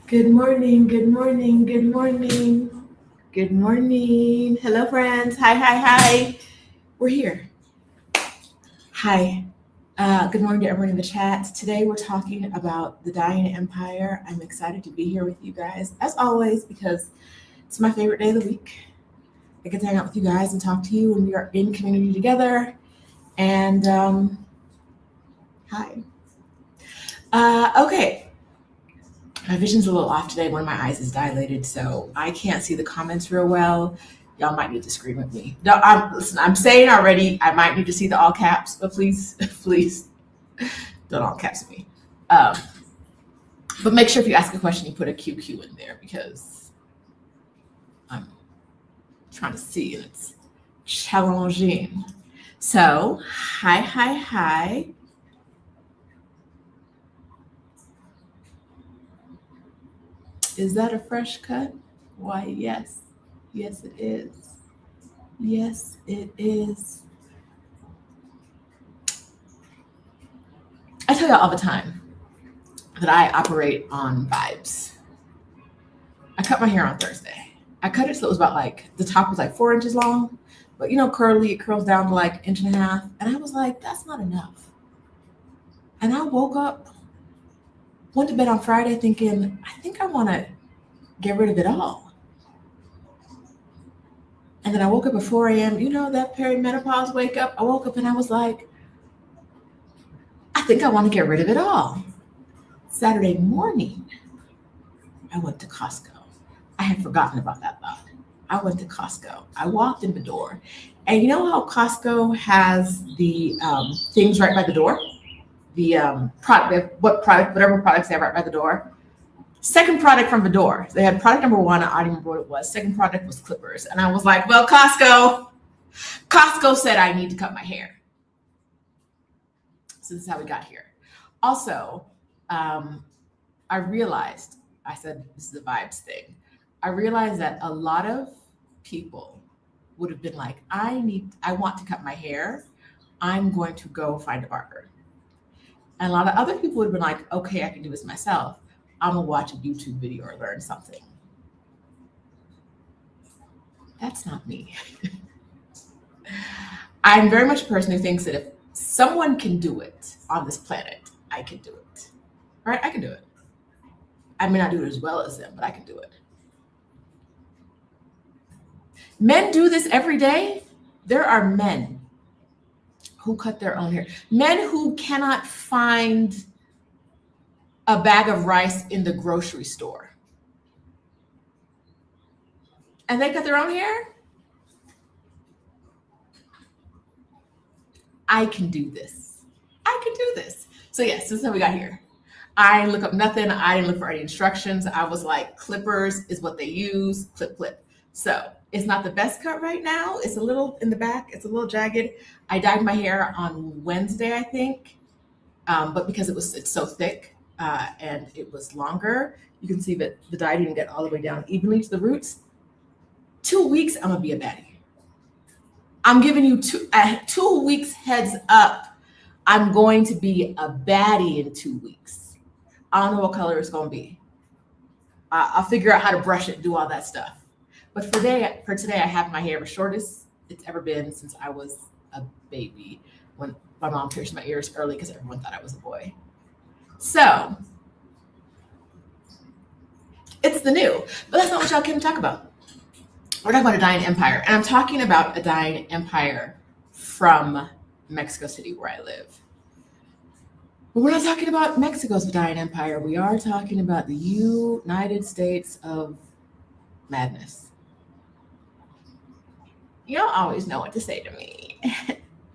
Good morning, good morning, good morning, good morning. Hello, friends. Hi, hi, hi. We're here. Hi. Good morning to everyone in the chat. Today we're talking about the dying empire. I'm excited to be here with you guys, as always, because it's my favorite day of the week. I get to hang out with you guys and talk to you when we are in community together. And hi. Okay. My vision's a little off today. One of my eyes is dilated, so I can't see the comments real well. Y'all might need to scream at me. No, listen, I'm saying already, I might need to see the all caps, but please, please don't all caps me. Um, but make sure if you ask a question, you put a QQ in there because I'm trying to see and it's challenging. So, hi, hi, hi. Is that a fresh cut? Why, yes. Yes, it is. Yes, it is. I tell y'all all the time that I operate on vibes. I cut my hair on Thursday. I cut it so it was about like the top was like 4 inches long, but curly, it curls down to like inch and a half. And I was like, that's not enough. And I woke up, went to bed on Friday thinking, I think I want to get rid of it all. And then I woke up at 4 a.m. That perimenopause wake up. I woke up and I was like, I think I want to get rid of it all. Saturday morning, I went to Costco. I had forgotten about that thought. I went to Costco. I walked in the door, and you know how Costco has the things right by the door, the product, whatever products they have right by the door. Second product from the door. They had product number one. I don't remember what it was. Second product was clippers, and I was like, "Well, Costco said I need to cut my hair." So this is how we got here. Also, um, I realized, I said this is a vibes thing. I realized that a lot of people would have been like, I want to cut my hair. I'm going to go find a barber. And a lot of other people would have been like, okay, I can do this myself. I'm gonna watch a YouTube video or learn something. That's not me. I'm very much a person who thinks that if someone can do it on this planet, I can do it. Right? I can do it. I may not do it as well as them, but I can do it. Men do this every day. There are men who cut their own hair. Men who cannot find a bag of rice in the grocery store. And they cut their own hair? I can do this. I can do this. So yes, this is how we got here. I didn't look up nothing. I didn't look for any instructions. I was like, clippers is what they use. Clip, clip. So it's not the best cut right now. It's a little in the back. It's a little jagged. I dyed my hair on Wednesday, I think. But because it's so thick and it was longer, you can see that the dye didn't get all the way down evenly to the roots. 2 weeks, I'm gonna be a baddie. I'm giving you 2 weeks heads up. I'm going to be a baddie in 2 weeks. I don't know what color it's gonna be. I'll figure out how to brush it, do all that stuff. But for today, I have my hair as short as it's ever been since I was a baby. When my mom pierced my ears early because everyone thought I was a boy. So it's the new, but that's not what y'all came to talk about. We're talking about a dying empire, and I'm talking about a dying empire from Mexico City, where I live. But we're not talking about Mexico's dying empire. We are talking about the United States of madness. You don't always know what to say to me.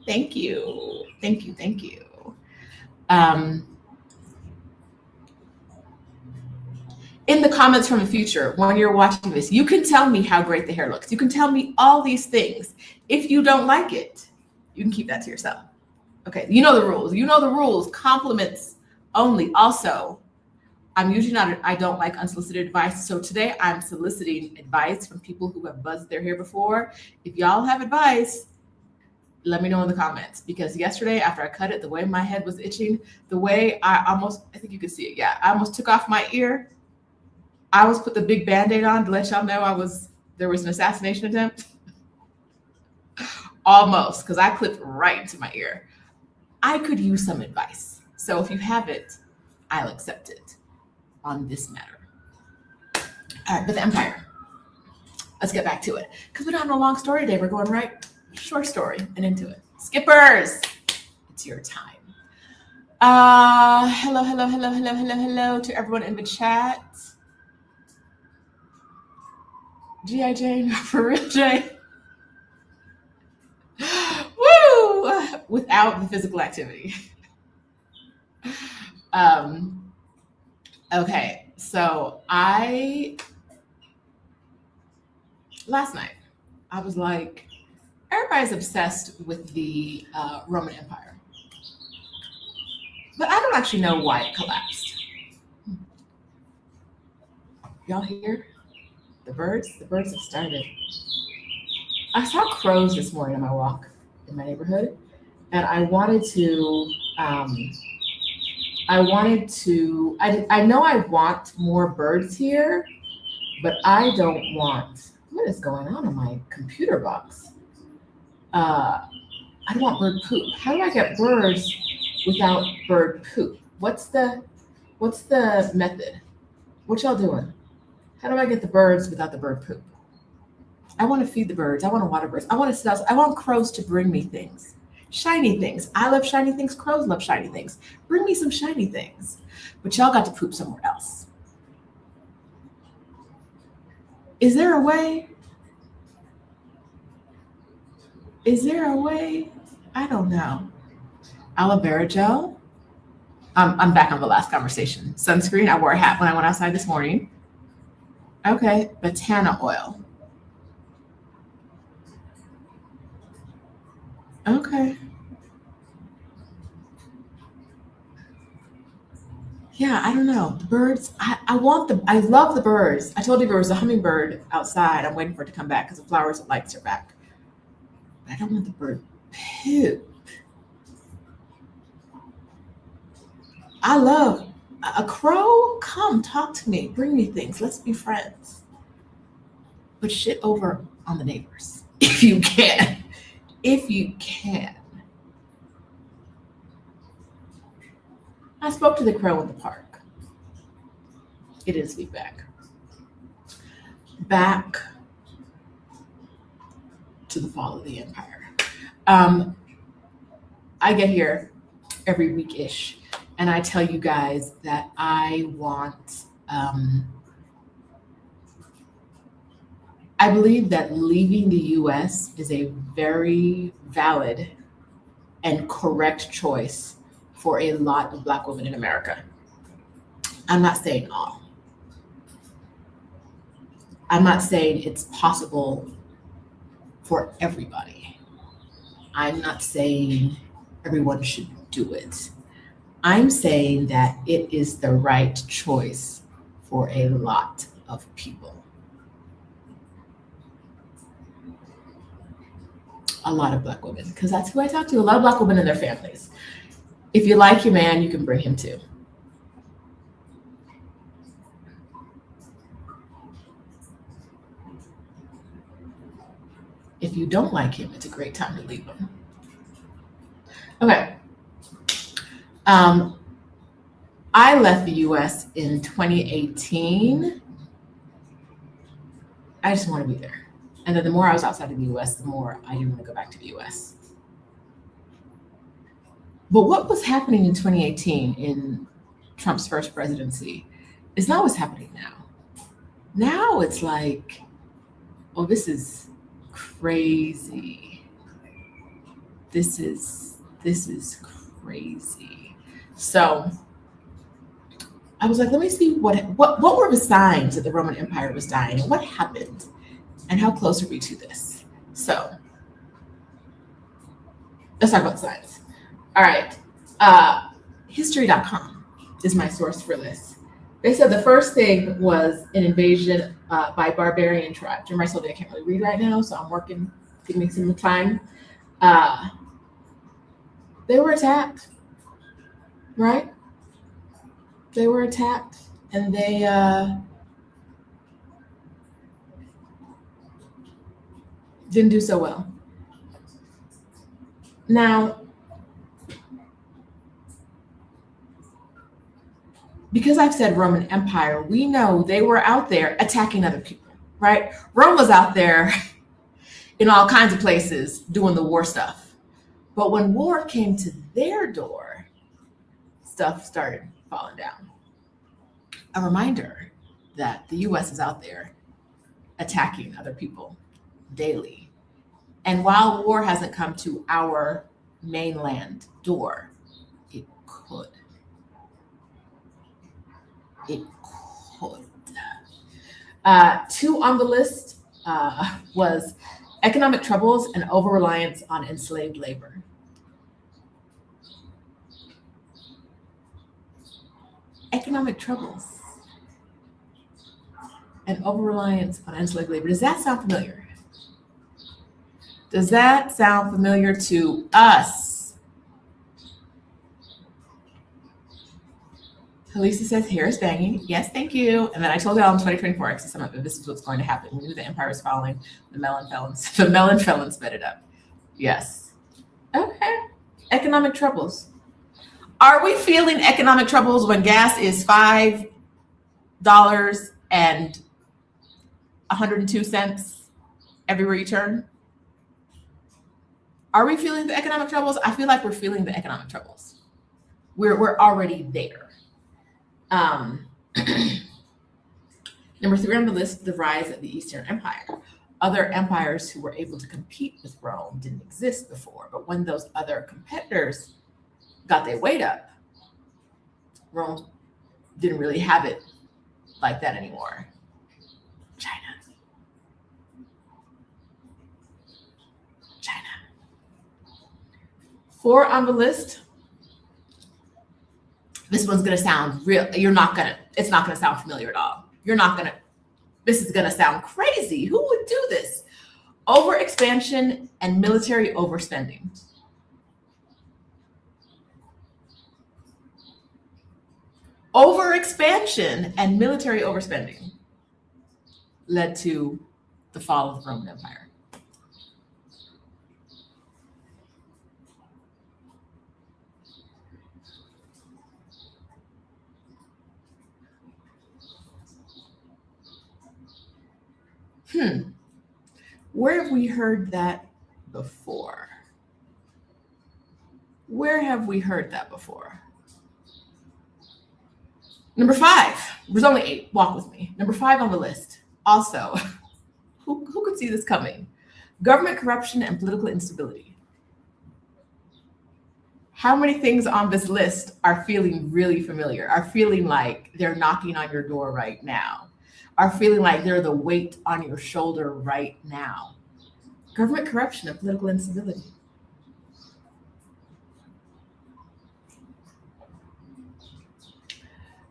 Thank you. Thank you. Thank you. In the comments from the future, when you're watching this, you can tell me how great the hair looks. You can tell me all these things. If you don't like it, you can keep that to yourself. Okay, you know the rules. You know the rules. Compliments only. Also, I don't like unsolicited advice. So today I'm soliciting advice from people who have buzzed their hair before. If y'all have advice, let me know in the comments, because yesterday after I cut it, the way my head was itching, the way I think you can see it. Yeah, I almost took off my ear. I was put the big Band-Aid on to let y'all know there was an assassination attempt. Almost, because I clipped right into my ear. I could use some advice. So if you have it, I'll accept it on this matter. All right, but the Empire. Let's get back to it. Because we don't have no long story today. We're going right short story and into it. Skippers, it's your time. Hello to everyone in the chat. G.I. Jane, for real, Jane. Woo! Without the physical activity. Okay, so last night, I was like, everybody's obsessed with the Roman Empire. But I don't actually know why it collapsed. Y'all hear the birds? The birds have started. I saw crows this morning on my walk in my neighborhood, and I know I want more birds here, but I don't want, what is going on in my computer box? I don't want bird poop. How do I get birds without bird poop? What's the method? What y'all doing? How do I get the birds without the bird poop? I want to feed the birds. I want to water birds. I want crows to bring me things. Shiny things. I love shiny things. Crows love shiny things. Bring me some shiny things. But y'all got to poop somewhere else. Is there a way? Is there a way? I don't know. Aloe vera gel. I'm back on the last conversation. Sunscreen. I wore a hat when I went outside this morning. Okay. Botana oil. Okay. Yeah, I don't know. The birds, I love the birds. I told you there was a hummingbird outside. I'm waiting for it to come back because the flowers and lights are back. But I don't want the bird poop. I love a crow. Come talk to me. Bring me things. Let's be friends. But shit over on the neighbors if you can. If you can. I spoke to the crow in the park. It didn't speak back. Back to the fall of the empire. I get here every week-ish, and I tell you guys that I want, I believe that leaving the US is a very valid and correct choice for a lot of Black women in America. I'm not saying all. I'm not saying it's possible for everybody. I'm not saying everyone should do it. I'm saying that it is the right choice for a lot of people. A lot of Black women, because that's who I talk to. A lot of Black women and their families. If you like your man, you can bring him too. If you don't like him, it's a great time to leave him. Okay. I left the US in 2018. I just want to be there. And then the more I was outside of the US, the more I didn't want to go back to the US. But what was happening in 2018 in Trump's first presidency is not what's happening now. Now it's like, oh, this is crazy. This is crazy. So I was like, let me see what were the signs that the Roman Empire was dying and what happened and how close are we to this? So let's talk about the signs. All right. History.com is my source for this. They said the first thing was an invasion by barbarian tribes. Remember I told you I can't really read right now, so I'm working, give me some time. They were attacked, right? They were attacked, and they Didn't do so well. Now, because I've said Roman Empire, we know they were out there attacking other people, right? Rome was out there in all kinds of places doing the war stuff. But when war came to their door, stuff started falling down. A reminder that the US is out there attacking other people daily. And while war hasn't come to our mainland door, it could. It could. Two on the list was economic troubles and over-reliance on enslaved labor. Economic troubles and over-reliance on enslaved labor. Does that sound familiar? Does that sound familiar to us? Halisa says, hair is banging. Yes, thank you. And then I told y'all in 2024, because some of it, this is what's going to happen. We knew the empire was falling. The melon felons, the melon felons sped it up. Yes. Okay. Economic troubles. Are we feeling economic troubles when gas is $5 and 102 cents everywhere you turn? Are we feeling the economic troubles? I feel like we're feeling the economic troubles. We're already there. Number 3 on the list, the rise of the Eastern Empire. Other empires who were able to compete with Rome didn't exist before, but when those other competitors got their weight up, Rome didn't really have it like that anymore. China. 4 on the list. This one's gonna sound real. It's not gonna sound familiar at all. This is gonna sound crazy. Who would do this? Overexpansion and military overspending. Overexpansion and military overspending led to the fall of the Roman Empire. Where have we heard that before? Where have we heard that before? Number 5. There's only 8. Walk with me. Number 5 on the list. Also, who could see this coming? Government corruption and political instability. How many things on this list are feeling really familiar? Are feeling like they're knocking on your door right now? Are feeling like they're the weight on your shoulder right now? Government corruption and political instability.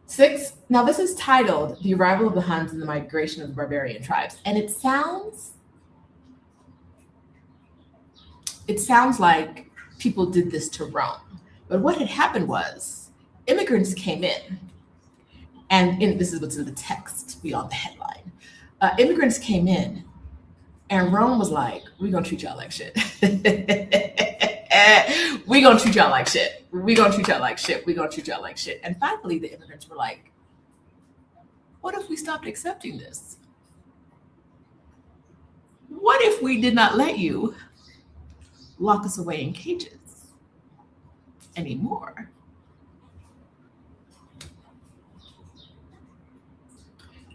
Six, now this is titled The Arrival of the Huns and the Migration of the Barbarian Tribes. And it sounds like people did this to Rome. But what had happened was immigrants came in. This is what's in the text beyond the headline. Immigrants came in, and Rome was like, we're going to treat y'all like shit. We're going to treat y'all like shit. We're going to treat y'all like shit. We're going to treat y'all like shit. And finally, the immigrants were like, what if we stopped accepting this? What if we did not let you lock us away in cages anymore?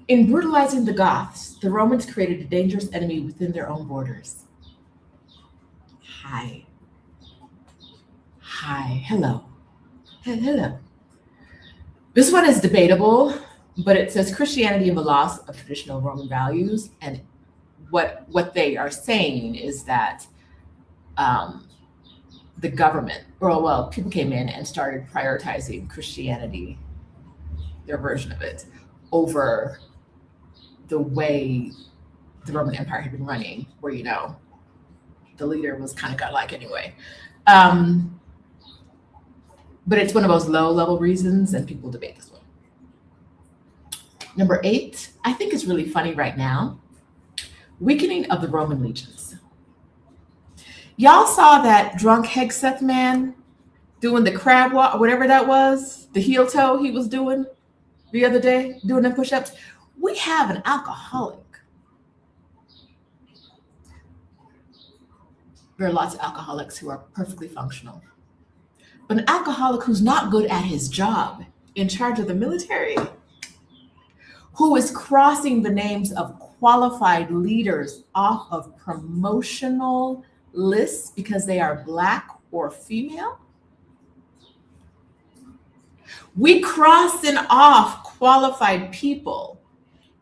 In brutalizing the Goths, the Romans created a dangerous enemy within their own borders. Hi. Hello. This one is debatable, but it says Christianity and the loss of traditional Roman values. And what they are saying is that the government, people came in and started prioritizing Christianity, their version of it, over the way the Roman Empire had been running, where, the leader was kind of godlike anyway. But it's one of those low-level reasons, and people debate this one. Number 8, I think is really funny right now. Weakening of the Roman legions. Y'all saw that drunk Hegseth man doing the crab walk, whatever that was, the heel toe he was doing the other day, doing them push-ups. We have an alcoholic. There are lots of alcoholics who are perfectly functional. But an alcoholic who's not good at his job, in charge of the military, who is crossing the names of qualified leaders off of promotional lists because they are Black or female. We crossing off qualified people.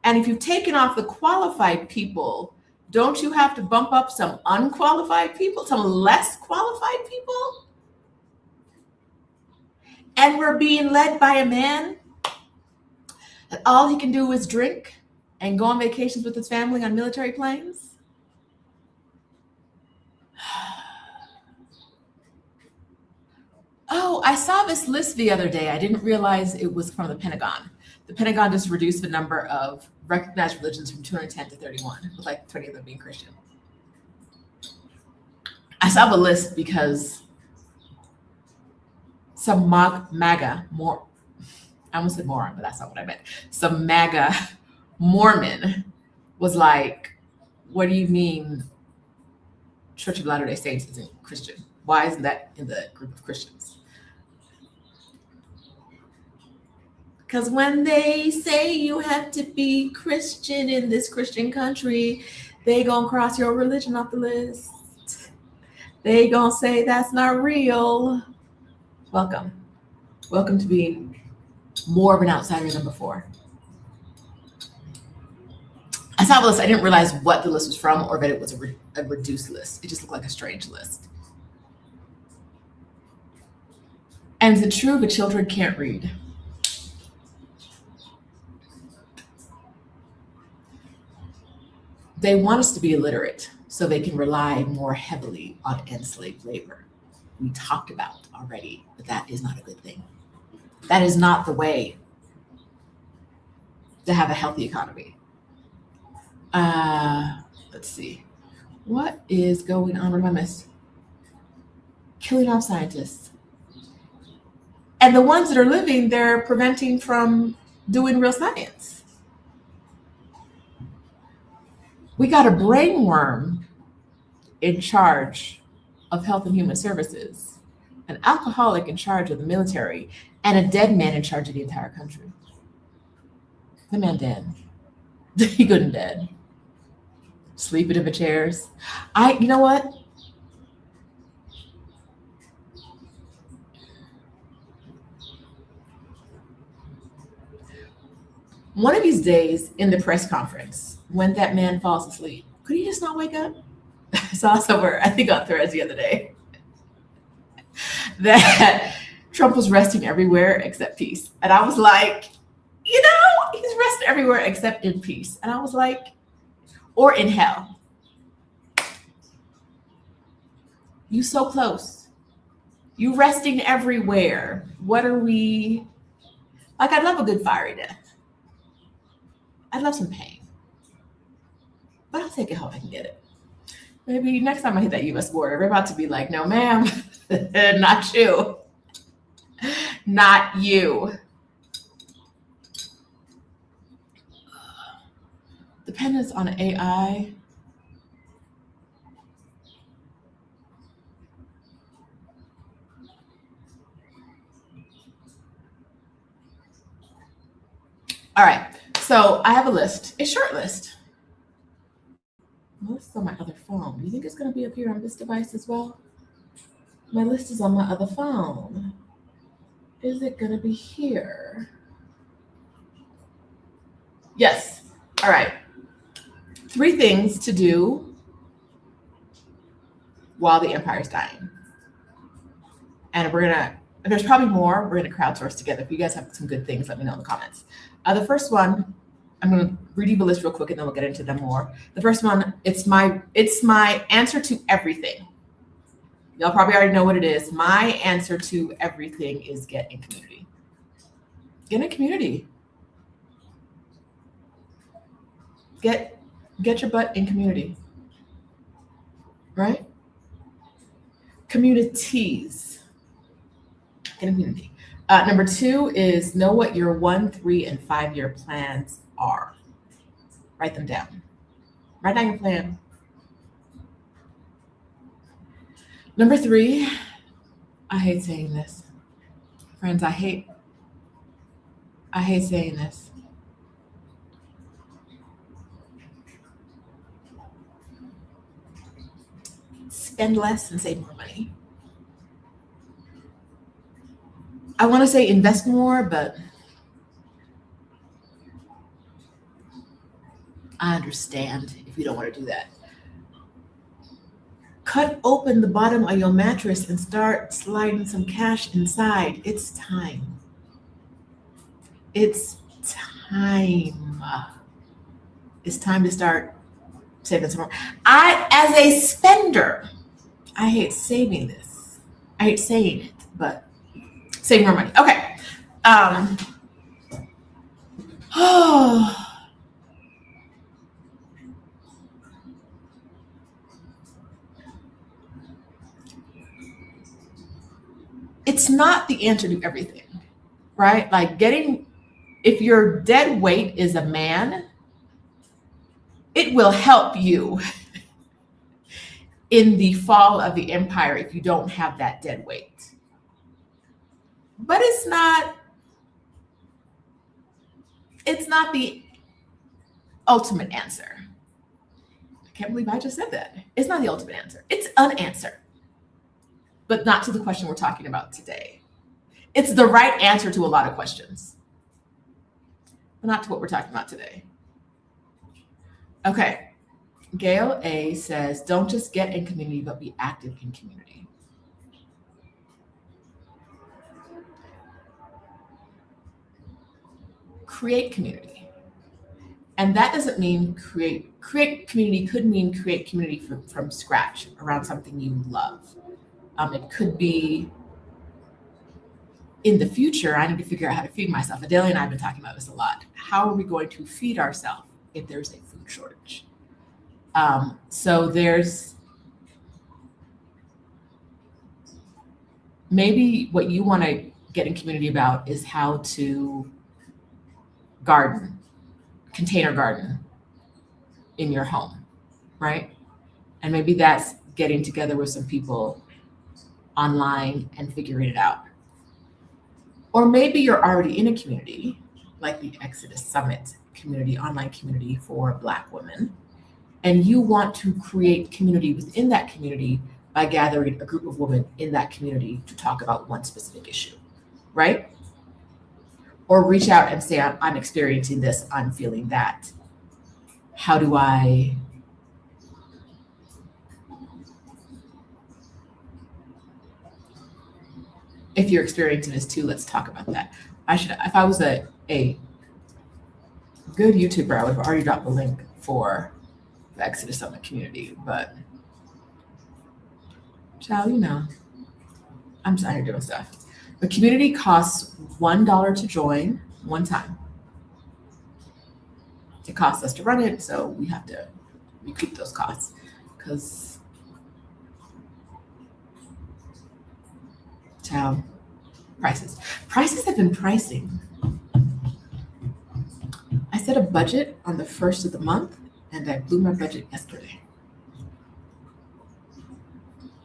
And if you've taken off the qualified people, don't you have to bump up some unqualified people, some less qualified people? And we're being led by a man that all he can do is drink and go on vacations with his family on military planes? Oh, I saw this list the other day. I didn't realize it was from the Pentagon. The Pentagon just reduced the number of recognized religions from 210 to 31, with like 20 of them being Christian. I saw the list because some MAGA, I almost said moron, but that's not what I meant. Some MAGA Mormon was like, what do you mean Church of Latter-day Saints isn't Christian? Why isn't that in the group of Christians? Because when they say you have to be Christian in this Christian country, they gonna cross your religion off the list. They gonna say that's not real. Welcome. Welcome to being more of an outsider than before. I saw the list. I didn't realize what the list was from or that it was a reduced list. It just looked like a strange list. And is it true the children can't read? They want us to be illiterate so they can rely more heavily on enslaved labor. We talked about already, but that is not a good thing. That is not the way to have a healthy economy. Let's see. What is going on? What did I miss? Killing off scientists. And the ones that are living, they're preventing from doing real science. We got a brainworm in charge of Health and Human Services, an alcoholic in charge of the military, and a dead man in charge of the entire country. The man dead. He good and dead. Sleeping in the chairs. You know what? One of these days in the press conference, when that man falls asleep, could he just not wake up? I saw somewhere, I think on Threads the other day, that Trump was resting everywhere except peace. And I was like, he's resting everywhere except in peace. And I was like, or in hell. You so close. You resting everywhere. What are we? Like, I'd love a good fiery death. I'd love some pain. But I'll take it how I can get it. Maybe next time I hit that US border, we're about to be like, no, ma'am, not you. Not you. Dependence on AI. All right, so I have a list, a short list. My list is on my other phone. Do you think it's going to be up here on this device as well? My list is on my other phone. Is it going to be here? Yes. All right. 3 things to do while the empire's dying. And there's probably more. We're going to crowdsource together. If you guys have some good things, let me know in the comments. The first one, I'm going to read you the list real quick and then we'll get into them more. The first one, it's my answer to everything. Y'all probably already know what it is. My answer to everything is get in community. Get in community. Get your butt in community. Right? Communities. Community. Number 2 is know what your 1, 3, and 5-year plans are. Write them down. Write down your plan. Number 3, I hate saying this. Friends, I hate saying this. Spend less and save more money. I want to say invest more, but I understand if you don't want to do that. Cut open the bottom of your mattress and start sliding some cash inside. It's time. It's time. It's time to start saving some more. As a spender, I hate saving this. I hate saying it, but save more money. Okay. It's not the answer to everything, right? Like if your dead weight is a man, it will help you in the fall of the empire if you don't have that dead weight. But it's not the ultimate answer. I can't believe I just said that. It's not the ultimate answer. It's an answer, but not to the question we're talking about today. It's the right answer to a lot of questions, but not to what we're talking about today. Okay. Gail A says, don't just get in community, but be active in community. Create community. And that doesn't mean create community, could mean create community from scratch around something you love. It could be in the future, I need to figure out how to feed myself. Adelia and I have been talking about this a lot. How are we going to feed ourselves if there's a food shortage? So there's maybe what you want to get in community about is how to garden, container garden in your home, right? And maybe that's getting together with some people online and figuring it out. Or maybe you're already in a community, like the Exodus Summit community, online community for Black women, and you want to create community within that community by gathering a group of women in that community to talk about one specific issue, right? Or reach out and say, I'm experiencing this, I'm feeling that. How do I if you're experiencing this too, let's talk about that. If I was a good YouTuber, I would have already dropped the link for the Exodus Summit community, but child, I'm just out here doing stuff. The community costs $1 to join one time. It costs us to run it, so we have to recoup those costs because child, prices have been pricing. I set a budget on the 1st of the month and I blew my budget yesterday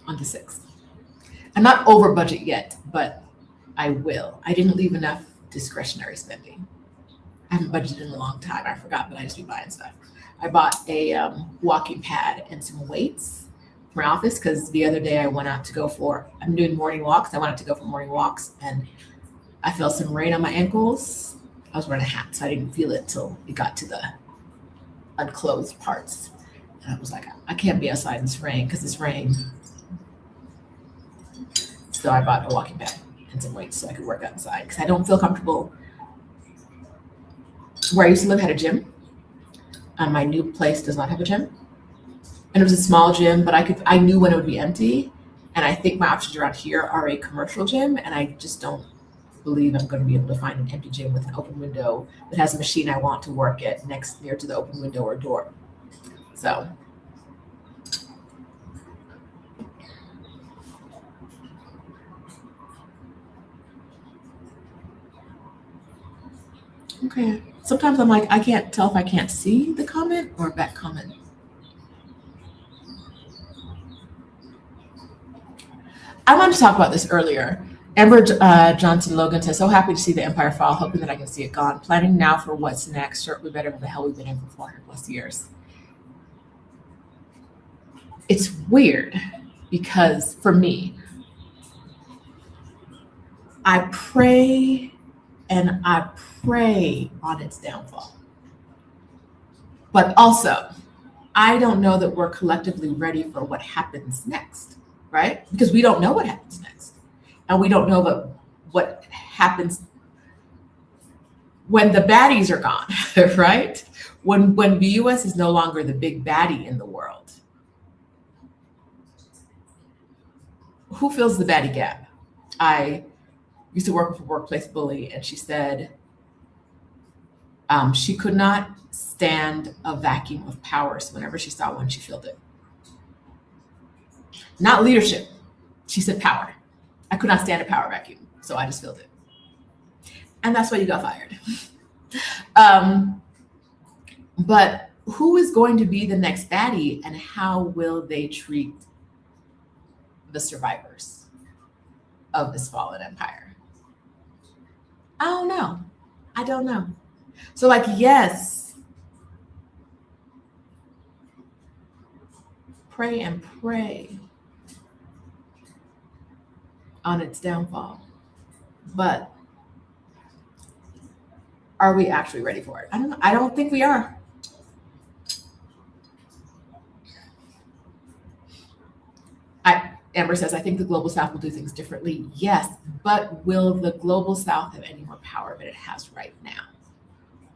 on the 6th. I'm not over budget yet, but I will. I didn't leave enough discretionary spending. I haven't budgeted in a long time. I forgot, but I just be buying stuff. I bought a walking pad and some weights for my office because the other day I went out to go I'm doing morning walks. I went out to go for morning walks and I felt some rain on my ankles. I was wearing a hat, so I didn't feel it till it got to the unclothed parts. And I was like, I can't be outside in this rain because it's rain. So I bought a walking pad and some weights so I could work outside because I don't feel comfortable. Where I used to live had a gym. My new place does not have a gym. And it was a small gym, but I knew when it would be empty. And I think my options around here are a commercial gym. And I just don't believe I'm going to be able to find an empty gym with an open window that has a machine I want to work at near to the open window or door. So Okay. Sometimes I'm like, I can't tell if I can't see the comment or that comment. I wanted to talk about this earlier. Amber Johnson Logan says, so happy to see the Empire fall, hoping that I can see it gone. Planning now for what's next. Sure, we better than the hell we've been in for 400 plus years. It's weird because for me, I pray and I pray on its downfall. But also, I don't know that we're collectively ready for what happens next, right? Because we don't know what happens next. And we don't know what happens when the baddies are gone, right? When the US is no longer the big baddie in the world. Who fills the baddie gap? I used to work with a workplace bully, and she said she could not stand a vacuum of power. So whenever she saw one, she filled it. Not leadership. She said power. I could not stand a power vacuum, so I just filled it. And that's why you got fired. But who is going to be the next baddie, and how will they treat the survivors of this fallen empire? I don't know. I don't know. So, like, yes, pray and pray on its downfall. But are we actually ready for it? I don't know. I don't think we are. Amber says, I think the global South will do things differently. Yes, but will the global South have any more power than it has right now?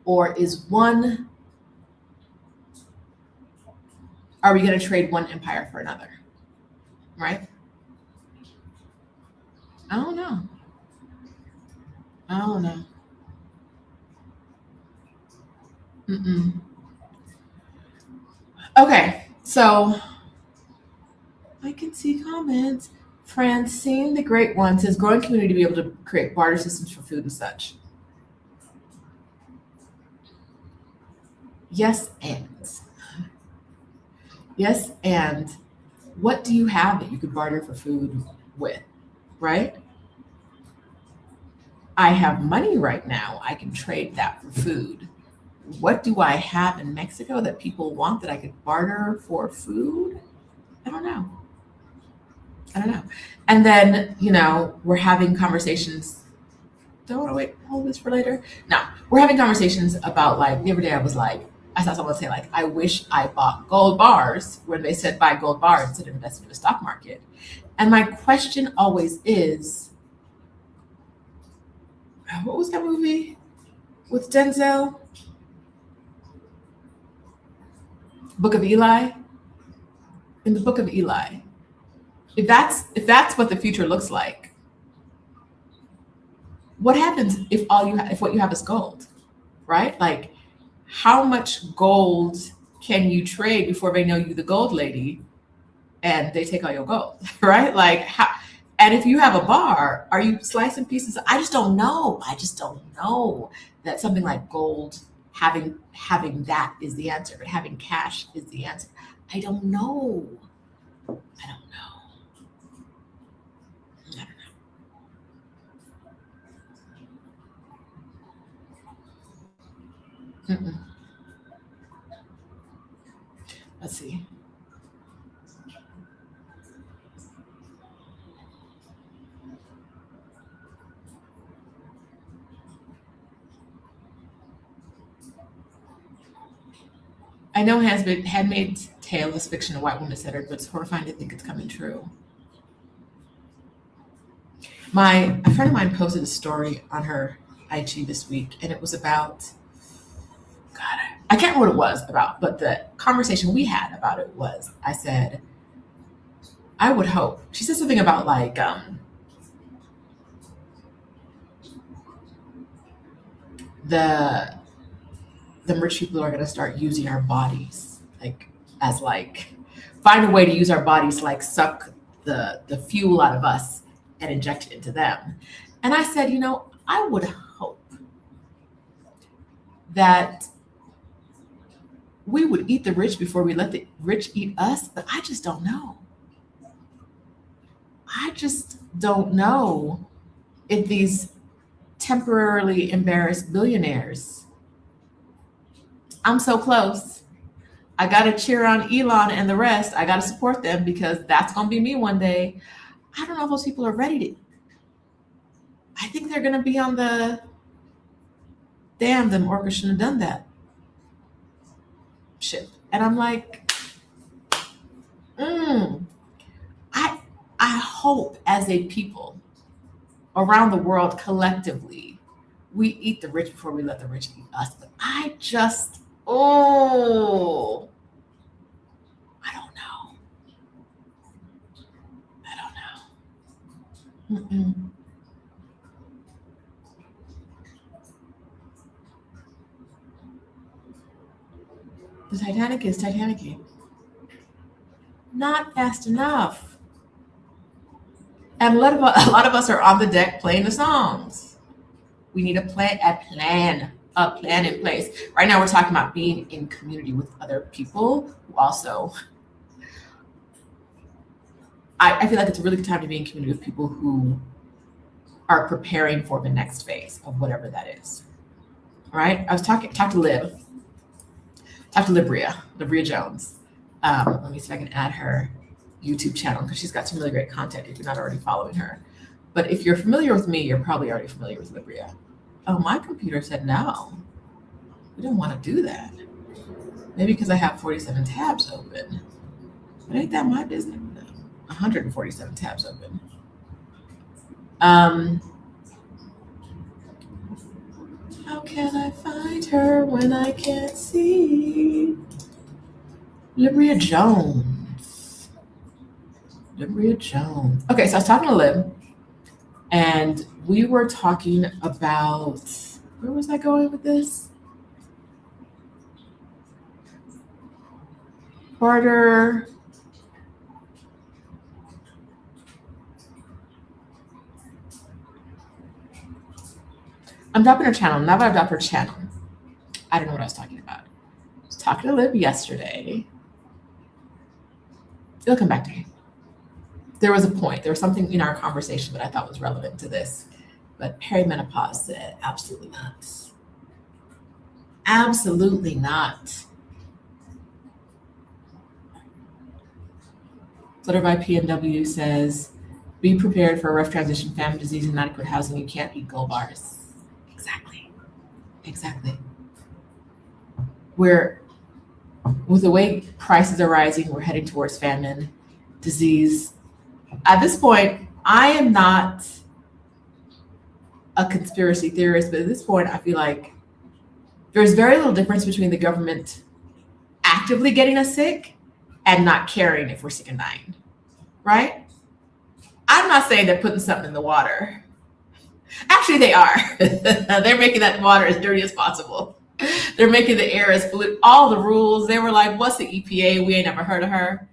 Or are we going to trade one empire for another? Right? I don't know. I don't know. Mm-mm. Okay, so I can see comments. Francine, the great one, says growing community to be able to create barter systems for food and such. Yes, and yes, and what do you have that you could barter for food with, right? I have money right now. I can trade that for food. What do I have in Mexico that people want that I could barter for food? I don't know. I don't know. And then, we're having conversations. Don't want to wait, hold this for later. No, we're having conversations about, like, the other day I saw someone say, like, I wish I bought gold bars when they said buy gold bars instead of investing in the stock market. And my question always is, what was that movie with Denzel? Book of Eli? In the Book of Eli. If that's what the future looks like, what happens if what you have is gold, right? Like, how much gold can you trade before they know you the gold lady and they take all your gold, right? Like, and if you have a bar, are you slicing pieces? I just don't know. I just don't know that something like gold, having that is the answer, but having cash is the answer. I don't know. I don't know. I don't know. Mm-mm. Let's see. I know Handmaid's Tale is fiction, a white woman said it, but it's horrifying to think it's coming true. A friend of mine posted a story on her IG this week, and it was about, God, I can't remember what it was about, but the conversation we had about it was, I said, I would hope. She said something about, like, the rich people are going to start using our bodies, like, as, like, find a way to use our bodies to, like, suck the fuel out of us and inject it into them. And I said, I would hope that we would eat the rich before we let the rich eat us, but I just don't know. I just don't know if these temporarily embarrassed billionaires, I'm so close. I got to cheer on Elon and the rest. I got to support them because that's going to be me one day. I don't know if those people are ready to. I think they're going to be on the damn, them orcas shouldn't have done that ship. And I'm like, I I hope as a people around the world collectively, we eat the rich before we let the rich eat us. But I just, I don't know. I don't know. Mm-mm. The Titanic is Titanic. Not fast enough. And a lot of us are on the deck playing the songs. We need a plan in place. Right now, we're talking about being in community with other people who also. I feel like it's a really good time to be in community with people who are preparing for the next phase of whatever that is. Right? I was talking to Libria Jones. Let me see if I can add her YouTube channel because she's got some really great content if you're not already following her. But if you're familiar with me, you're probably already familiar with Libria. Oh, my computer said no. We don't want to do that. Maybe because I have 47 tabs open. But ain't that my business? No. 147 tabs open. How can I find her when I can't see? Libria Jones. Okay, so I was talking to Lib, and we were talking about, where was I going with this? Barter. I'm dropping her channel. Now that I've dropped her channel, I don't know what I was talking about. I was talking to Lib yesterday. It'll come back to me. There was a point. There was something in our conversation that I thought was relevant to this. But perimenopause said, absolutely not. Absolutely not. Flutter by PNW says, be prepared for a rough transition, famine, disease, and inadequate housing. You can't eat gold bars. Exactly. With the way prices are rising, we're heading towards famine, disease. At this point, I am not a conspiracy theorist, but at this point, I feel like there's very little difference between the government actively getting us sick and not caring if we're sick and dying, right? I'm not saying they're putting something in the water. Actually, they are. They're making that water as dirty as possible. They're making the air as polluted. All the rules. They were like, what's the EPA? We ain't never heard of her.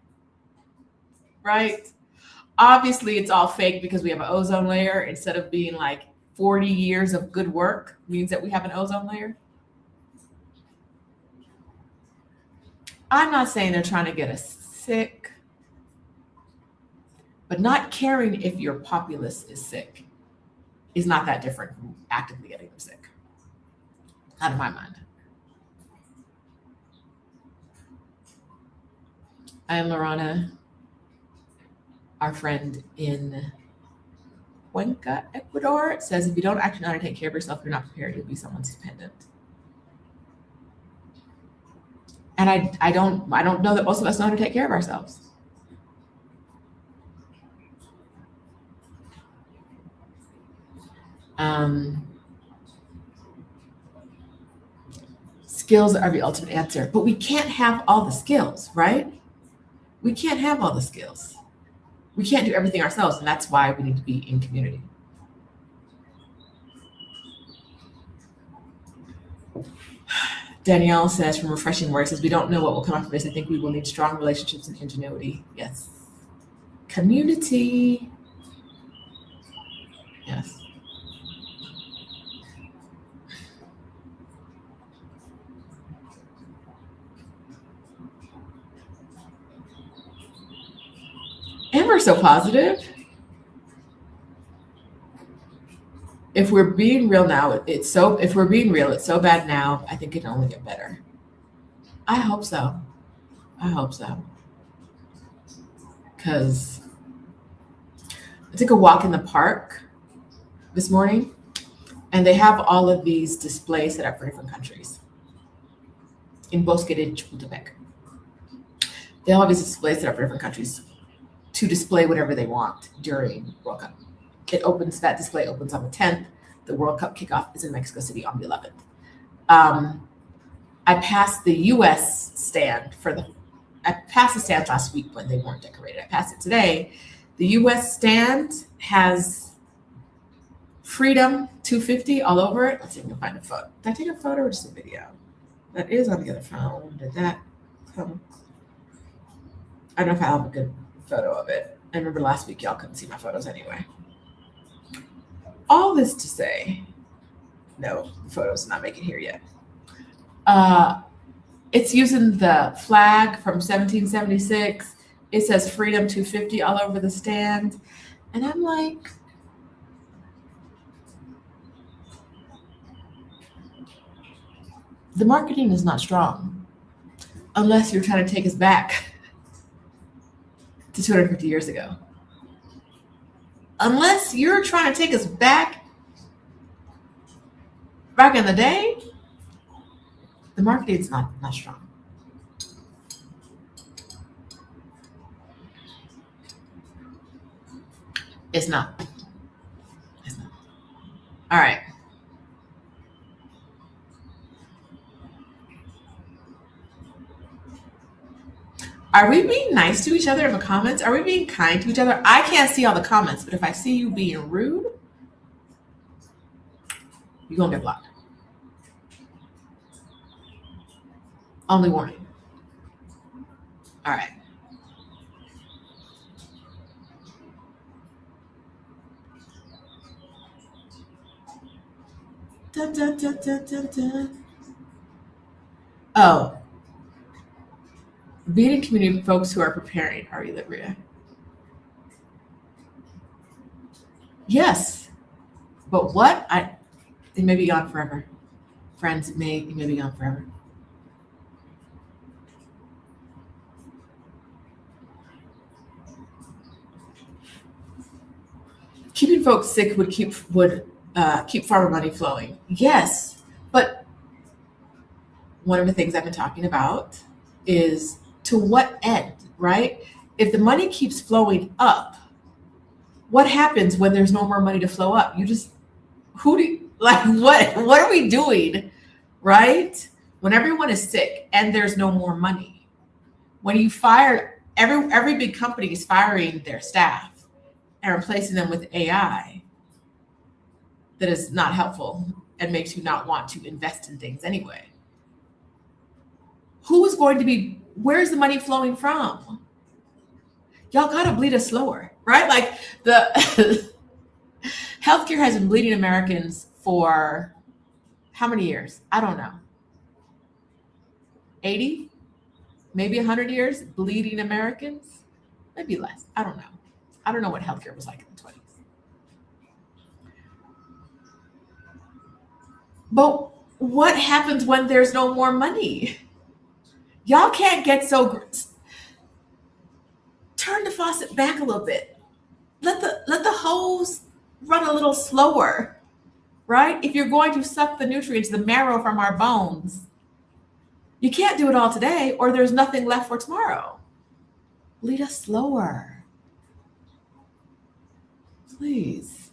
Right? Obviously, it's all fake because we have an ozone layer. Instead of being like 40 years of good work means that we have an ozone layer. I'm not saying they're trying to get us sick, but not caring if your populace is sick is not that different from actively getting them sick. Not in my mind. I am Lorana, our friend in Cuenca, Ecuador. It says, if you don't actually know how to take care of yourself, you're not prepared, you'll be someone's dependent. And I don't know that most of us know how to take care of ourselves. Skills are the ultimate answer, but we can't have all the skills, right? We can't have all the skills. We can't do everything ourselves, and that's why we need to be in community. Danielle says, from Refreshing Words, says, we don't know what will come after this. I think we will need strong relationships and ingenuity. Yes. Community. Yes. And we're so positive. If we're being real now, if we're being real, it's so bad now. I think it can only get better. I hope so. I hope so. Because I took a walk in the park this morning, and they have all of these displays set up for different countries in Bosque de Chapultepec. They all have these displays set up for different countries to display whatever they want during World Cup. That display opens on the 10th. The World Cup kickoff is in Mexico City on the 11th. I passed the U.S. stand I passed the stand last week when they weren't decorated. I passed it today. The U.S. stand has Freedom 250 all over it. Let's see if I can find a photo. Did I take a photo or just a video? That is on the other phone. Did that come? I don't know if I have a good photo of it. I remember last week y'all couldn't see my photos anyway. All this to say, no, the photos did not make it here yet. It's using the flag from 1776. It says Freedom 250 all over the stand. And I'm like, the marketing is not strong unless you're trying to take us back to 250 years ago. Unless you're trying to take us back in the day, the marketing is not strong. It's not. All right. Are we being nice to each other in the comments? Are we being kind to each other? I can't see all the comments, but if I see you being rude, you're going to get blocked. Only warning. All right. Dun, dun, dun, dun, dun, dun. Oh. Being in community with folks who are preparing, Ari Libria. Yes. But what? It may be gone forever. Friends, it may be gone forever. Keeping folks sick would keep farmer money flowing. Yes, but one of the things I've been talking about is to what end, right? If the money keeps flowing up, what happens when there's no more money to flow up? What are we doing, right? When everyone is sick and there's no more money, when you fire every big company is firing their staff and replacing them with AI that is not helpful and makes you not want to invest in things anyway. Where's the money flowing from? Y'all gotta bleed us slower, right? Like the healthcare has been bleeding Americans for how many years? I don't know. 80, maybe 100 years bleeding Americans, maybe less. I don't know. I don't know what healthcare was like in the 20s. But what happens when there's no more money? Y'all can't get so. Turn the faucet back a little bit. Let the hose run a little slower, right? If you're going to suck the nutrients, the marrow from our bones, you can't do it all today, or there's nothing left for tomorrow. Bleed us slower, please.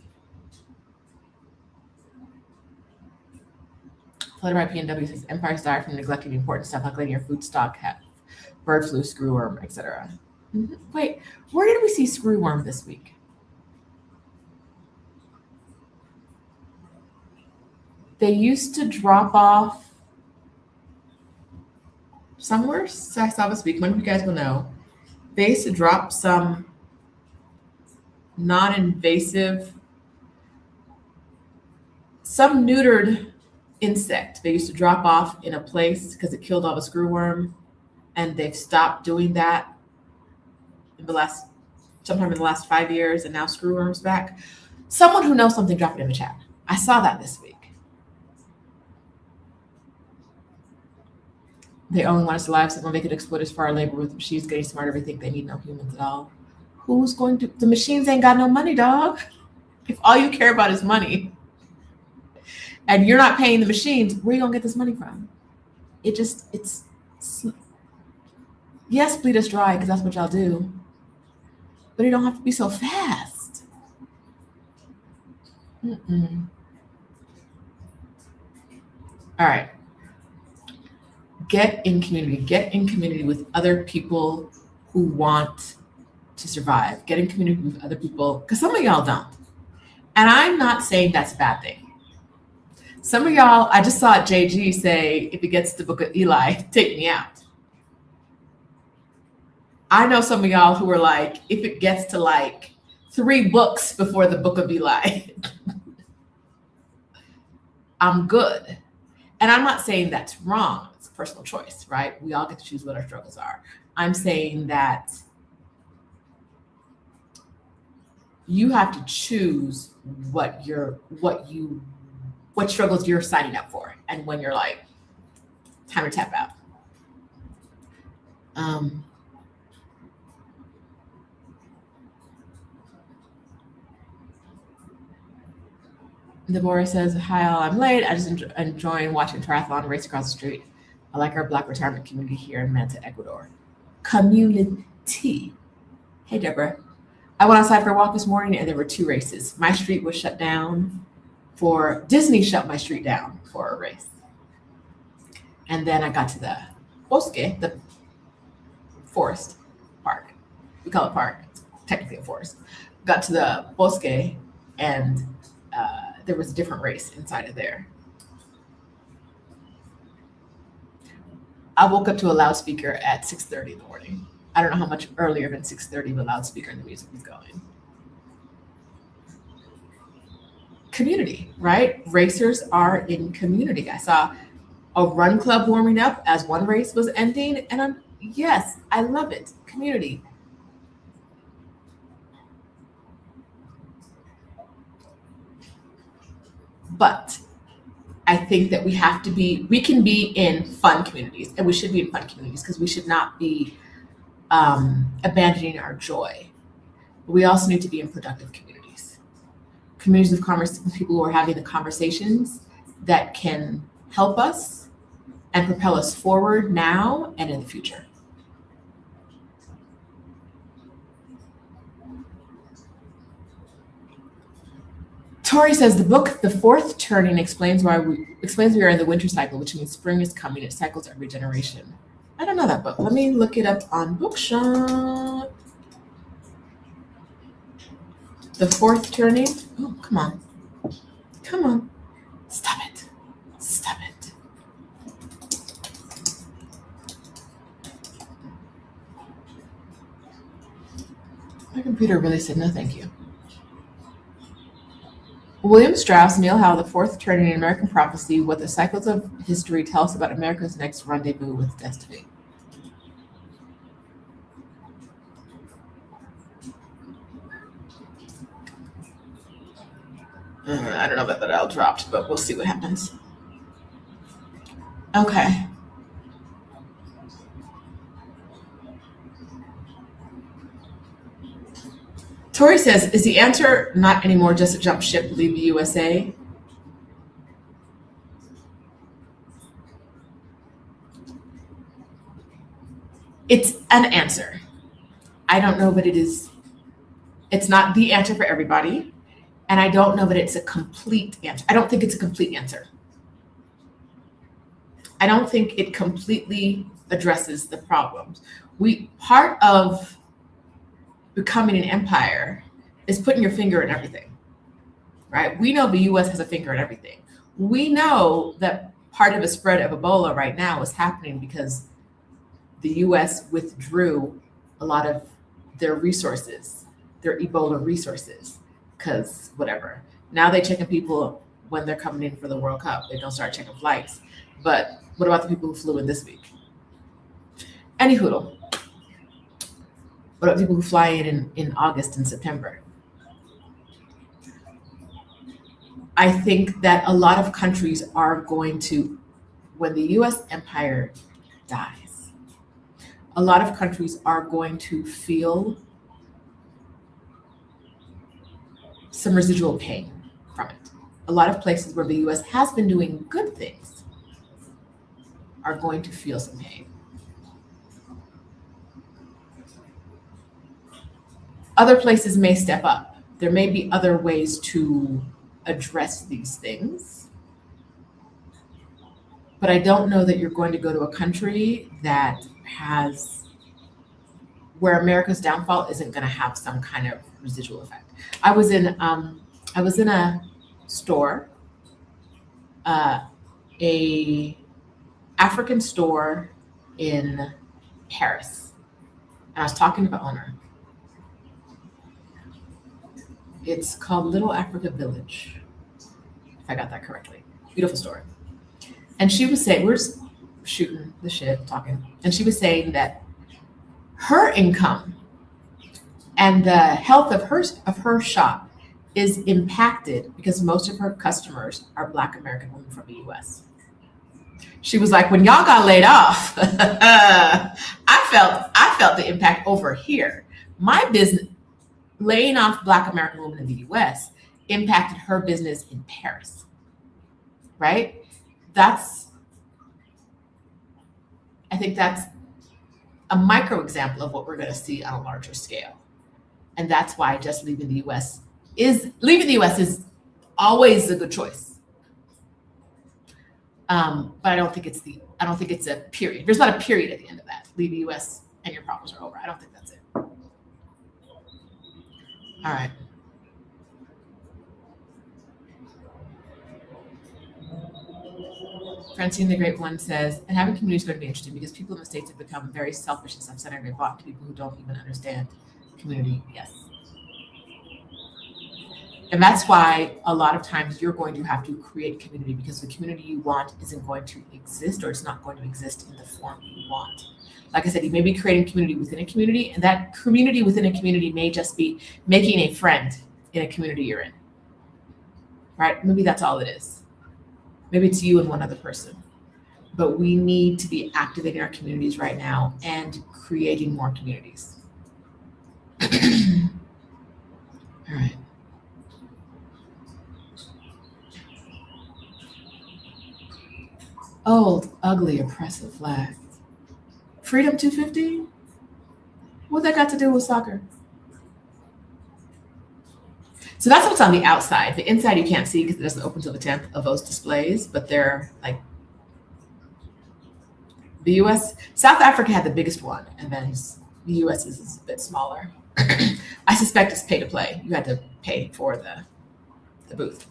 Flooded by PNW says empires die from neglecting the important stuff like letting your food stock have bird flu, screwworm, etc. Wait, where did we see screwworm this week? They used to drop off somewhere. So I saw this week. One of you guys will know. They used to drop some non-invasive, some neutered insect. They used to drop off in a place because it killed all the screwworm, and they've stopped doing that in the last sometime in the last 5 years, and now screwworm's back. Someone who knows something, drop it in the chat. I saw that this week. They only want us alive so when they could exploit us for our labor with machines getting smarter, we think they need no humans at all. Who's going to? The machines ain't got no money, dog. If all you care about is money and you're not paying the machines, where are you going to get this money from? It's yes, bleed us dry because that's what y'all do. But you don't have to be so fast. Mm-mm. All right. Get in community. Get in community with other people who want to survive. Get in community with other people, because some of y'all don't. And I'm not saying that's a bad thing. Some of y'all, I just saw JG say, if it gets to the book of Eli, take me out. I know some of y'all who are like, if it gets to like 3 books before the book of Eli, I'm good. And I'm not saying that's wrong. It's a personal choice, right? We all get to choose what our struggles are. I'm saying that you have to choose what struggles you're signing up for, and when you're like, time to tap out. Deborah says, hi all, I'm late. I just enjoying watching triathlon race across the street. I like our Black retirement community here in Manta, Ecuador. Community. Hey, Deborah. I went outside for a walk this morning and there were 2 races. My street was shut down Disney shut my street down for a race. And then I got to the bosque, the forest park. We call it park. It's technically a forest. Got to the bosque and there was a different race inside of there. I woke up to a loudspeaker at 6:30 in the morning. I don't know how much earlier than 6:30 the loudspeaker and the music was going. Community, right? Racers are in community. I saw a run club warming up as one race was ending, and yes, I love it. Community. But I think that we can be in fun communities, and we should be in fun communities because we should not be abandoning our joy. But we also need to be in productive communities. Communities of commerce, with people who are having the conversations that can help us and propel us forward now and in the future. Tori says the book The Fourth Turning explains we are in the winter cycle, which means spring is coming. It cycles every generation. I don't know that book. Let me look it up on Bookshop. The Fourth Turning. Oh, come on. Come on. Stop it. Stop it. My computer really said no thank you. William Strauss, Neil Howe, The Fourth Turning in American Prophecy, What the Cycles of History Tell Us About America's Next Rendezvous with Destiny. I don't know that all dropped, but we'll see what happens. Okay. Tori says, is the answer not anymore just a jump ship, leave the USA? It's an answer. I don't know that it's not the answer for everybody. And I don't know that it's a complete answer. I don't think it's a complete answer. I don't think it completely addresses the problems. Part of becoming an empire is putting your finger in everything, right? We know the US has a finger in everything. We know that part of the spread of Ebola right now is happening because the US withdrew a lot of their resources, their Ebola resources, because whatever. Now they checking people when they're coming in for the World Cup. They don't start checking flights. But what about the people who flew in this week? Any hoodle. What about people who fly in August and September? I think that a lot of countries are going to, when the US empire dies, a lot of countries are going to feel some residual pain from it. A lot of places where the US has been doing good things are going to feel some pain. Other places may step up. There may be other ways to address these things. But I don't know that you're going to go to a country that has, where America's downfall isn't going to have some kind of residual effect. I was in a store, a African store in Paris, and I was talking to the owner. It's called Little Africa Village, if I got that correctly. Beautiful store. And she was saying, we're just shooting the shit, talking, and she was saying that her income and the health of her shop is impacted because most of her customers are Black American women from the US. She was like, when y'all got laid off, I felt the impact over here. My business, laying off Black American women in the US, impacted her business in Paris. Right? I think that's a micro example of what we're going to see on a larger scale. And that's why just leaving the US is always a good choice. But I don't think it's a period. There's not a period at the end of that. Leave the US and your problems are over. I don't think that's it. All right. Francine the Great One says, and having community is going to be interesting because people in the States have become very selfish and self-centered. They bought to people who don't even understand community. Yes. And that's why a lot of times you're going to have to create community because the community you want isn't going to exist, or it's not going to exist in the form you want. Like I said, you may be creating community within a community, and that community within a community may just be making a friend in a community you're in. Right? Maybe that's all it is. Maybe it's you and one other person. But we need to be activating our communities right now and creating more communities. All right. Old, ugly, oppressive flag. Freedom 250? What that got to do with soccer? So that's what's on the outside. The inside you can't see because it doesn't open until the 10th of those displays, but they're like the US, South Africa had the biggest one, and then the US is a bit smaller. I suspect it's pay to play. You had to pay for the booth.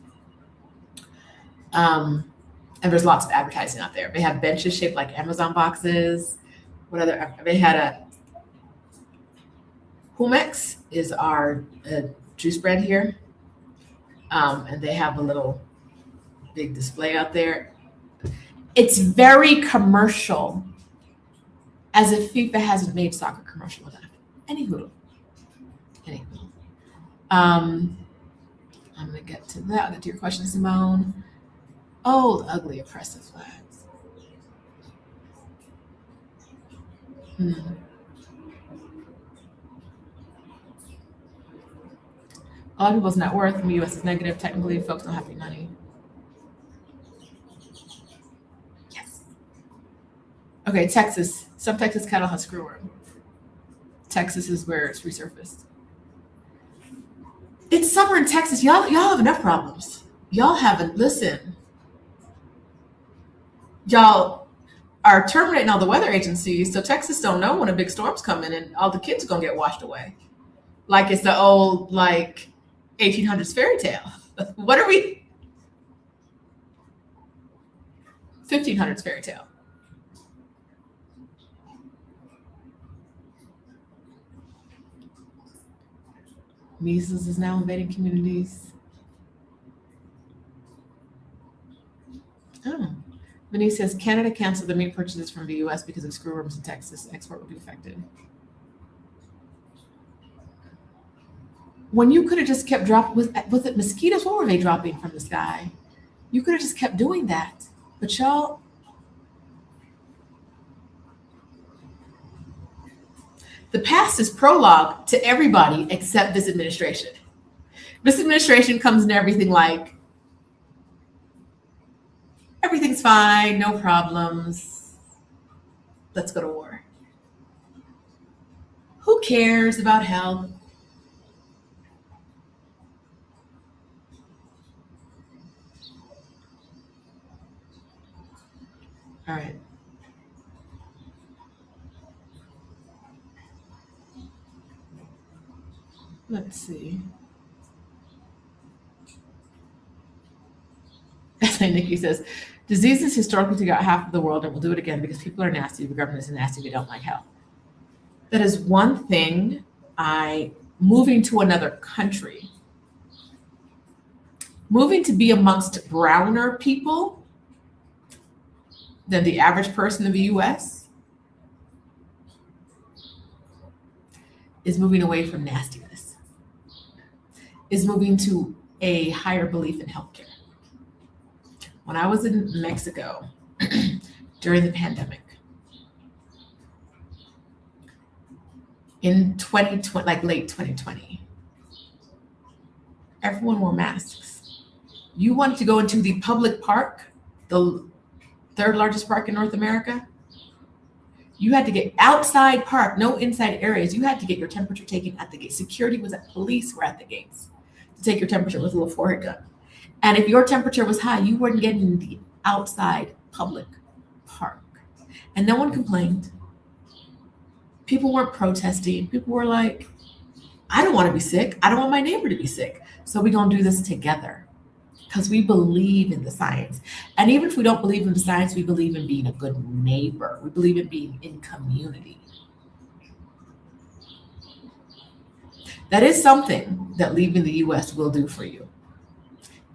And there's lots of advertising out there. They have benches shaped like Amazon boxes. What other? They had a Humex is our juice brand here, and they have a little big display out there. It's very commercial, as if FIFA hasn't made soccer commercial enough. Anywho. I'm gonna get to that. I'll get to your question, Simone. Old, ugly, oppressive flags. A lot of people's net worth in the US is negative. Technically, folks don't have any money. Yes. Okay, Texas. Some Texas cattle have screwworm. Texas is where it's resurfaced. It's summer in Texas. Y'all have enough problems. Y'all haven't, listen. Y'all are terminating all the weather agencies, so Texas don't know when a big storm's coming and all the kids are gonna get washed away. Like it's the old, like, 1800s fairy tale. What are we? 1500s fairy tale. Measles is now invading communities. Oh. Vinny says Canada canceled the meat purchases from the US because of screwworms in Texas. Export will be affected. when you could have just kept dropping, was it mosquitoes? What were they dropping from the sky? You could have just kept doing that. But y'all, the past is prologue to everybody except this administration. This administration comes in everything like, everything's fine, no problems. Let's go to war. Who cares about health? All right. Let's see. That's why Nikki says, diseases historically took out half of the world and will do it again because people are nasty, the government is nasty, they don't like health. That is one thing. Moving to another country, moving to be amongst browner people than the average person in the US is moving away from nastiness, is moving to a higher belief in healthcare. When I was in Mexico during the pandemic, in 2020, like late 2020, everyone wore masks. You wanted to go into the public park, the third largest park in North America, you had to get outside park, no inside areas. You had to get your temperature taken at the gate. Security was at, police were at the gates to take your temperature with a little forehead gun. And if your temperature was high, you weren't getting in the outside public park. And no one complained. People weren't protesting. People were like, I don't want to be sick. I don't want my neighbor to be sick. So we're going to do this together because we believe in the science. And even if we don't believe in the science, we believe in being a good neighbor. We believe in being in community. That is something that leaving the US will do for you.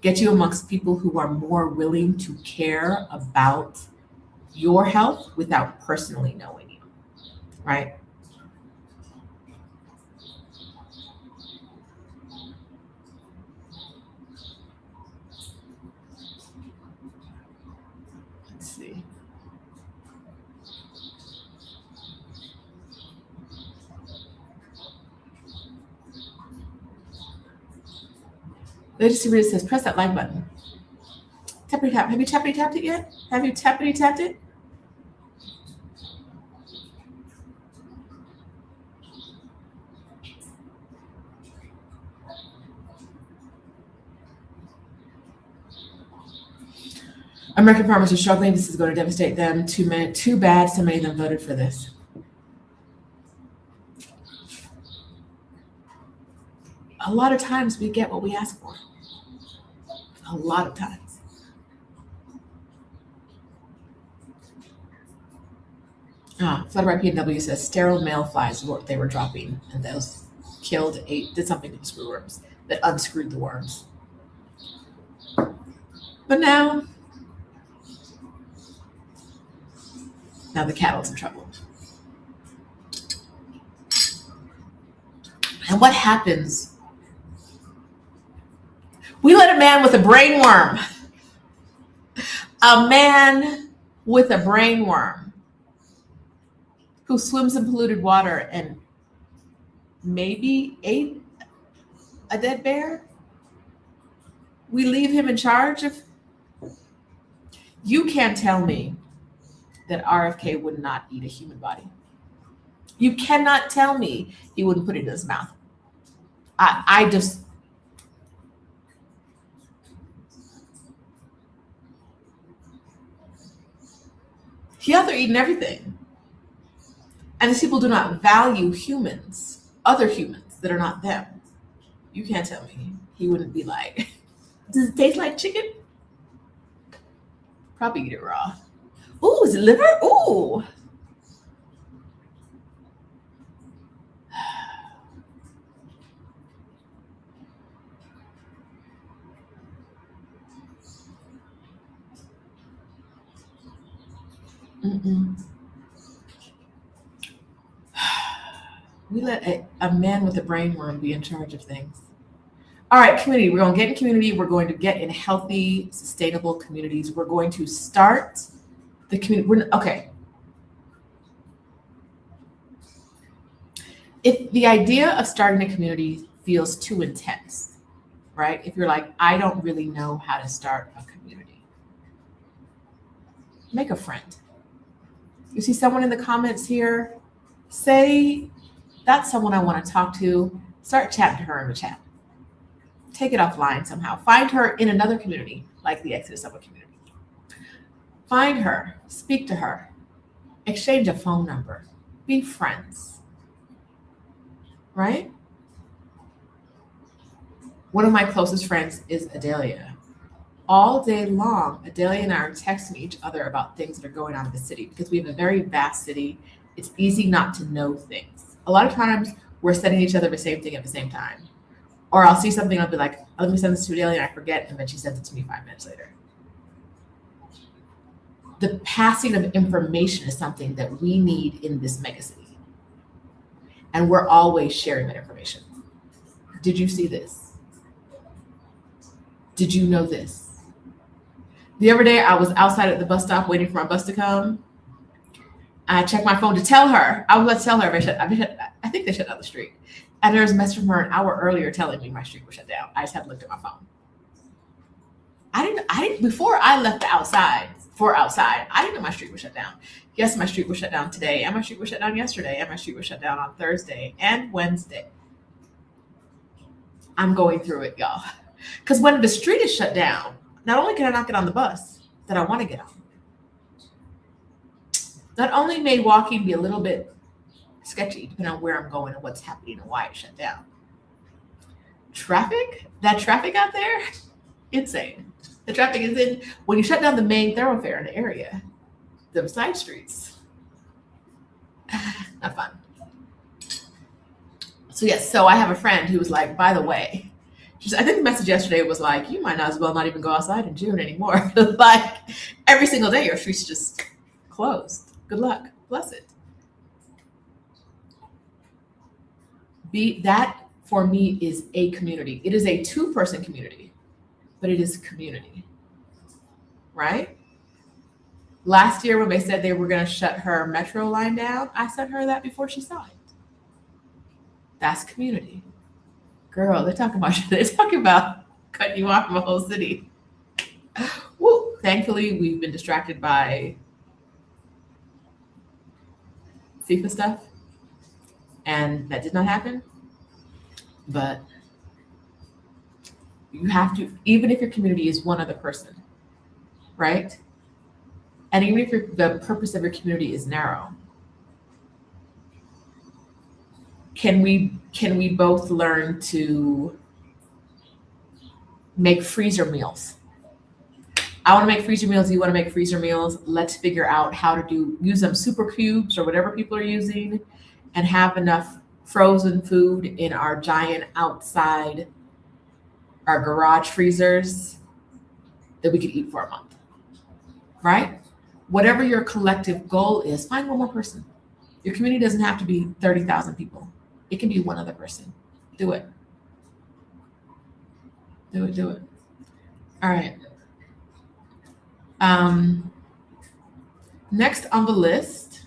Get you amongst people who are more willing to care about your health without personally knowing you, right? Let's see. Lady Sabrina says, press that like button. Tappity tap. Have you tappity tapped it yet? Have you tappity tapped it? American farmers are struggling. This is going to devastate them. Too bad so many of them voted for this. A lot of times we get what we ask for. A lot of times. Flutterby PW says sterile male flies were what they were dropping, and those killed, did something to the screwworms that unscrewed the worms. But now the cattle's in trouble. And what happens? We let a man with a brain worm, who swims in polluted water and maybe ate a dead bear, we leave him in charge of. You can't tell me that RFK would not eat a human body. You cannot tell me he wouldn't put it in his mouth. I just, he out there eating everything. And these people do not value humans, other humans that are not them. You can't tell me he wouldn't be like, does it taste like chicken? Probably eat it raw. Ooh, is it liver? Ooh. We let a man with a brain worm be in charge of things. All right, community. We're going to get in community. We're going to get in healthy, sustainable communities. We're going to start the community. Okay. If the idea of starting a community feels too intense, right? If you're like, I don't really know how to start a community, make a friend. You see someone in the comments here, say, that's someone I want to talk to. Start chatting to her in the chat. Take it offline somehow. Find her in another community, like the a.s.a.p community. Find her, speak to her, exchange a phone number, be friends, right? One of my closest friends is Adelia. All day long, Adelia and I are texting each other about things that are going on in the city because we have a very vast city. It's easy not to know things. A lot of times we're sending each other the same thing at the same time. Or I'll see something, I'll be like, oh, let me send this to Adelia, and I forget, and then she sends it to me 5 minutes later. The passing of information is something that we need in this megacity. And we're always sharing that information. Did you see this? Did you know this? The other day, I was outside at the bus stop waiting for my bus to come. I checked my phone to tell her. I was about to tell her, I think they shut down the street. And there was a message from her an hour earlier telling me my street was shut down. I just had to look at my phone. Before I left outside, I didn't know my street was shut down. Yes, my street was shut down today, and my street was shut down yesterday, and my street was shut down on Thursday and Wednesday. I'm going through it, y'all. Because when the street is shut down, not only can I not get on the bus that I want to get on, not only may walking be a little bit sketchy, depending on where I'm going and what's happening and why it's shut down. That traffic out there, insane. The traffic is in, when you shut down the main thoroughfare in the area, the side streets, not fun. So yes, so I have a friend who was like, by the way, I think the message yesterday was like, you might not as well not even go outside in June anymore. Like every single day, your street's just closed. Good luck. Bless it. That for me is a community. It is a 2-person community, but it is community, right? Last year when they said they were going to shut her metro line down, I sent her that before she saw it. That's community. Girl, they're talking about cutting you off from a whole city. Woo. Thankfully, we've been distracted by FIFA stuff, and that did not happen. But you have to, even if your community is one other person, right? And even if the purpose of your community is narrow, can we both learn to make freezer meals? I want to make freezer meals. You want to make freezer meals. Let's figure out how to use them super cubes or whatever people are using, and have enough frozen food in our giant outside, our garage freezers that we could eat for a month, right? Whatever your collective goal is, find one more person. Your community doesn't have to be 30,000 people. It can be one other person. Do it. Do it. All right. Next on the list,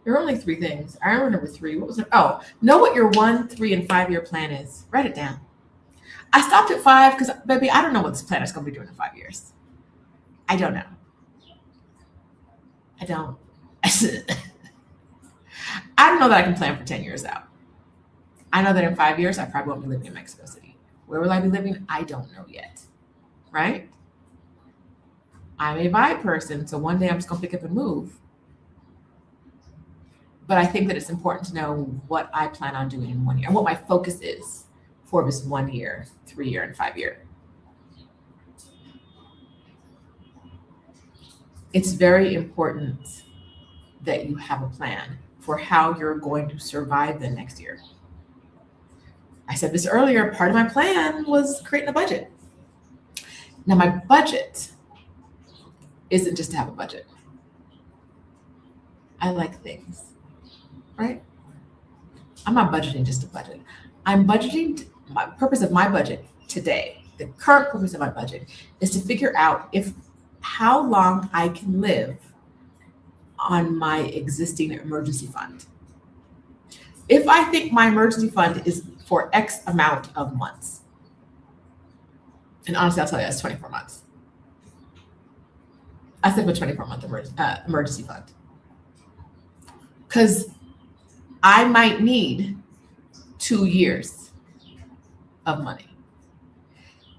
there are only 3 things. I remember number 3. What was it? Oh, know what your 1, 3, and 5-year plan is. Write it down. I stopped at 5 because, baby, I don't know what this plan is going to be doing in 5 years. I don't know. I don't know that I can plan for 10 years out. I know that in 5 years, I probably won't be living in Mexico City. Where will I be living? I don't know yet, right? I'm a vibe person, so one day I'm just going to pick up and move. But I think that it's important to know what I plan on doing in 1 year and what my focus is for this 1 year, 3 year, and 5 year. It's very important that you have a plan for how you're going to survive the next year. I said this earlier, part of my plan was creating a budget. Now, my budget isn't just to have a budget. I like things, right? I'm not budgeting just to budget. I'm budgeting my purpose of my budget today, the current purpose of my budget is to figure out if how long I can live on my existing emergency fund. If I think my emergency fund is for X amount of months, and honestly, I'll tell you, that's 24 months. I said a 24-month emergency fund. Because I might need 2 years of money.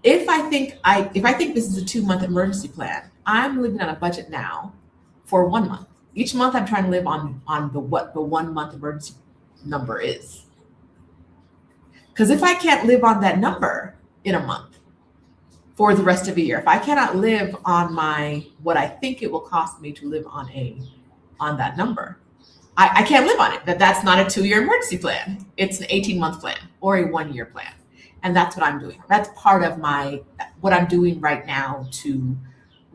If I think this is a 2-month emergency plan, I'm living on a budget now for 1 month. Each month I'm trying to live on what the 1 month emergency number is. Because if I can't live on that number in a month for the rest of a year, if I cannot live on what I think it will cost me to live on that number, I can't live on it. That's not a 2-year emergency plan. It's an 18-month plan or a 1-year plan. And that's what I'm doing. That's part of what I'm doing right now to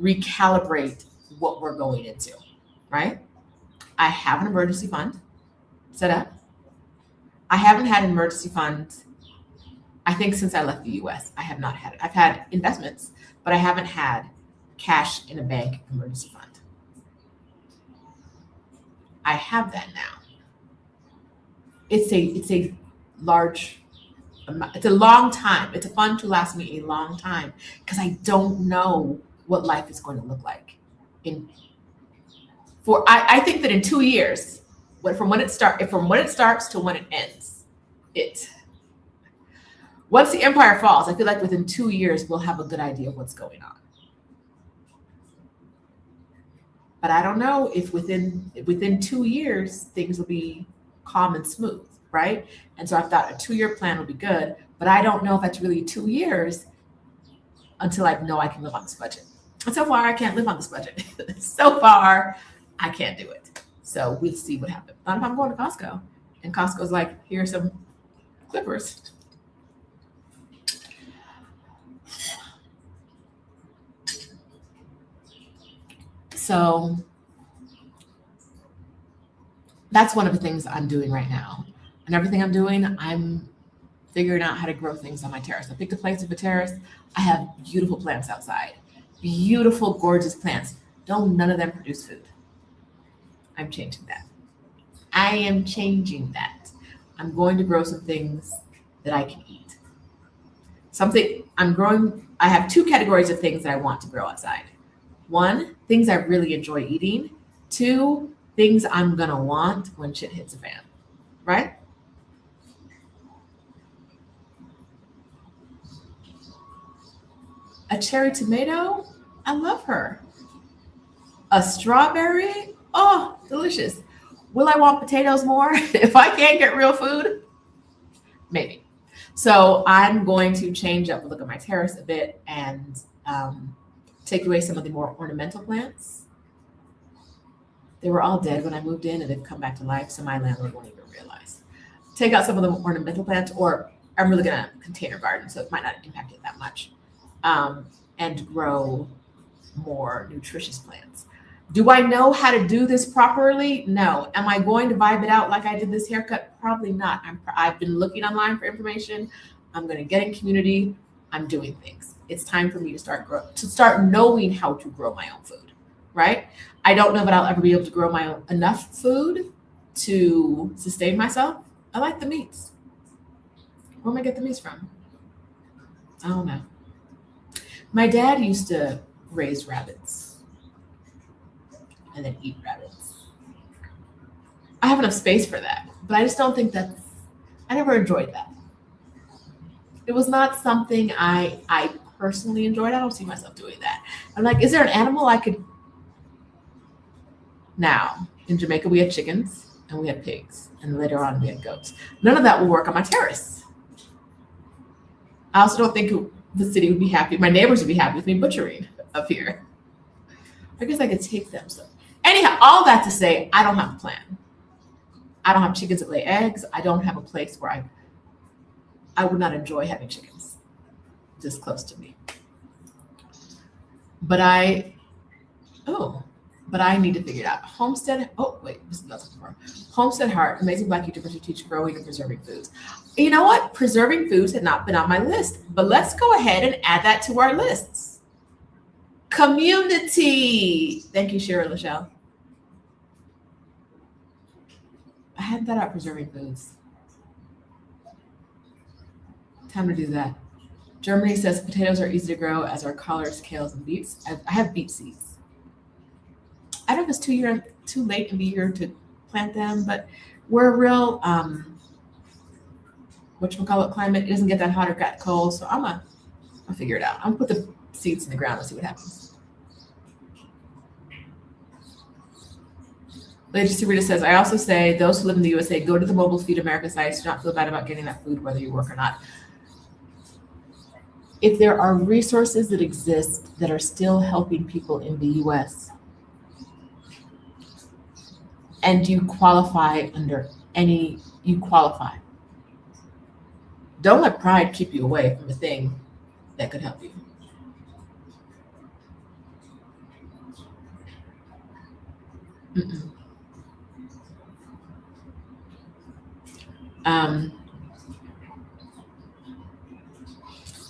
recalibrate what we're going into, right? I have an emergency fund set up. I haven't had an emergency fund, I think, since I left the US. I have not had it. I've had investments, but I haven't had cash in a bank emergency fund. I have that now. It's a large amount. It's a long time. It's a fund to last me a long time because I don't know what life is going to look like. I think that in 2 years, from when it starts to when it ends, once the empire falls, I feel like within 2 years we'll have a good idea of what's going on. But I don't know if within 2 years things will be calm and smooth, right? And so I thought a 2-year plan would be good, but I don't know if that's really 2 years until I know I can live on this budget. And so far, I can't live on this budget. So far, I can't do it. So we'll see what happens. Not if I'm going to Costco, and Costco's like, here's some clippers. So that's one of the things I'm doing right now. And everything I'm doing, I'm figuring out how to grow things on my terrace. I picked a place of a terrace. I have beautiful plants outside. Beautiful, gorgeous plants. None of them produce food. I'm changing that. I am changing that. I'm going to grow some things that I can eat. I have 2 categories of things that I want to grow outside. 1, things I really enjoy eating. 2, things I'm gonna want when shit hits the fan, right? A cherry tomato, I love her. A strawberry, oh, delicious. Will I want potatoes more if I can't get real food? Maybe. So I'm going to change up the look of my terrace a bit and take away some of the more ornamental plants. They were all dead when I moved in and they've come back to life, so my landlord won't even realize. Take out some of the ornamental plants, or I'm really gonna container garden, so it might not impact it that much, and grow more nutritious plants. Do I know how to do this properly? No. Am I going to vibe it out like I did this haircut? Probably not. I've been looking online for information. I'm gonna get in community. I'm doing things. It's time for me to start knowing how to grow my own food, right? I don't know that I'll ever be able to grow my own enough food to sustain myself. I like the meats. Where am I get the meats from? I don't know. My dad used to raise rabbits and then eat rabbits. I have enough space for that, but I just don't think I never enjoyed that. It was not something I personally enjoyed. I don't see myself doing that. I'm like, is there an animal I could? Now, in Jamaica, we had chickens and we had pigs, and later on we had goats. None of that will work on my terrace. I also don't think the city would be happy. My neighbors would be happy with me butchering up here. I guess I could take them. So anyhow, all that to say, I don't have a plan. I don't have chickens that lay eggs. I don't have a place where I would not enjoy having chickens this close to me. But but I need to figure it out. Homestead, oh wait, this is nothing for Homestead Heart, amazing Black YouTubers who teach growing and preserving foods. You know what? Preserving foods had not been on my list, but let's go ahead and add that to our lists. Community. Thank you, Shira Lachelle. I had that out, preserving foods. Time to do that. Germany says potatoes are easy to grow, as are collards, kales, and beets. I have beet seeds. I don't know if it's too late in the year to plant them, but we're a real whatchamacallit climate. It doesn't get that hot or that cold, so I'll figure it out. I'm gonna put the seeds in the ground and see what happens. Lady Sarita says, I also say those who live in the USA, go to the mobile Feed America sites. Do not feel bad about getting that food, whether you work or not. If there are resources that exist that are still helping people in the US, and you qualify under any, you qualify. Don't let pride keep you away from a thing that could help you.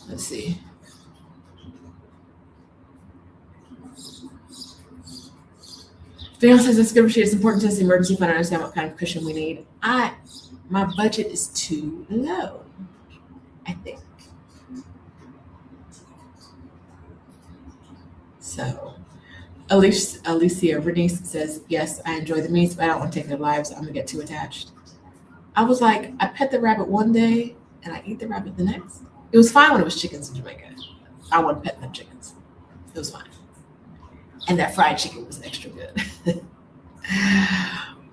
Let's see. Daniel says it's good. It's important to the emergency fund to understand what kind of cushion we need. My budget is too low, I think. So, Alicia Bernice says, yes, I enjoy the meats, but I don't want to take their lives. I'm gonna get too attached. I was like, I pet the rabbit one day and I eat the rabbit the next. It was fine when it was chickens in Jamaica. I wasn't petting them chickens. It was fine. And that fried chicken was extra good.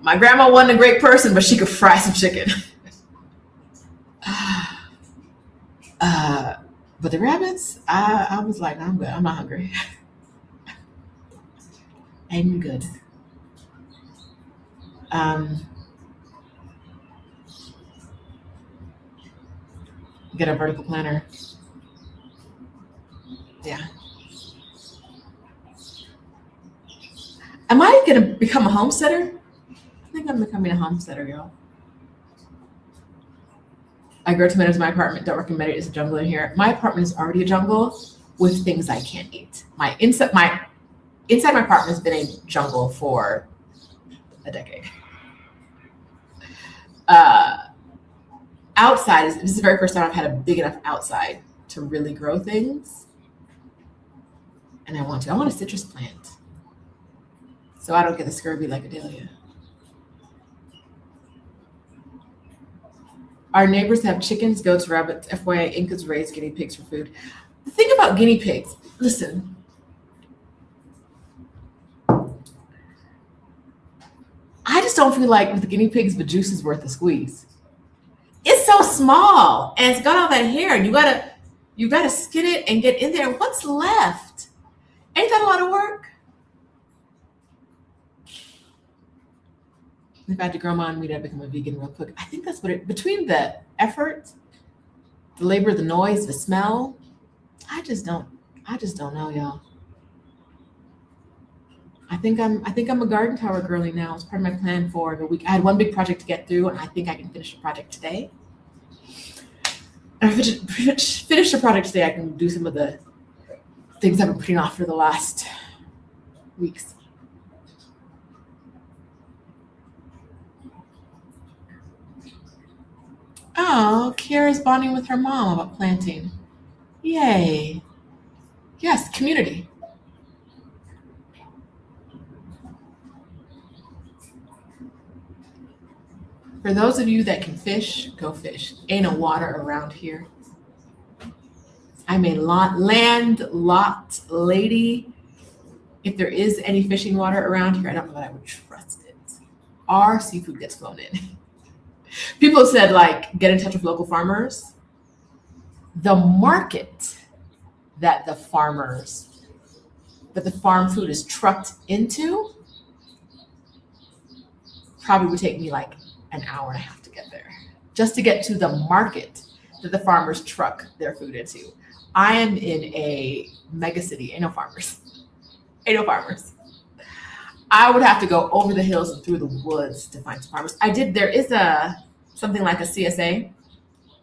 My grandma wasn't a great person, but she could fry some chicken. But the rabbits, I was like, I'm good. I'm not hungry. I'm good. Get a vertical planter. Yeah. Am I going to become a homesteader? I think I'm becoming a homesteader, y'all. I grow tomatoes in my apartment. Don't recommend it. It's a jungle in here. My apartment is already a jungle with things I can't eat. Inside my apartment has been a jungle for a decade. Outside, this is the very first time I've had a big enough outside to really grow things. And I want a citrus plant. So I don't get the scurvy like a dahlia. Our neighbors have chickens, goats, rabbits. FYI, Incas raise guinea pigs for food. The thing about guinea pigs, listen. I just don't feel like with the guinea pigs, the juice is worth the squeeze. It's so small and it's got all that hair. You gotta skin it and get in there. What's left? Ain't that a lot of work? If I had to grow my own meat, I'd become a vegan real quick. I think that's between the effort, the labor, the noise, the smell, I just don't know, y'all. I think I'm a garden tower girly now. It's part of my plan for the week. I had one big project to get through, and I think I can finish the project today. And if I finish the project today, I can do some of the things I've been putting off for the last weeks. Oh, Kiara's bonding with her mom about planting. Yay. Yes, community. For those of you that can fish, go fish. Ain't no water around here. I'm a landlocked lady. If there is any fishing water around here, I don't know that I would trust it. Our seafood gets flown in. People have said, like, get in touch with local farmers. The market that the farm food is trucked into probably would take me like an hour and a half to get there, just to get to the market that the farmers truck their food into. I am in a mega city. Ain't no farmers. I would have to go over the hills and through the woods to find some farmers. There is something like a CSA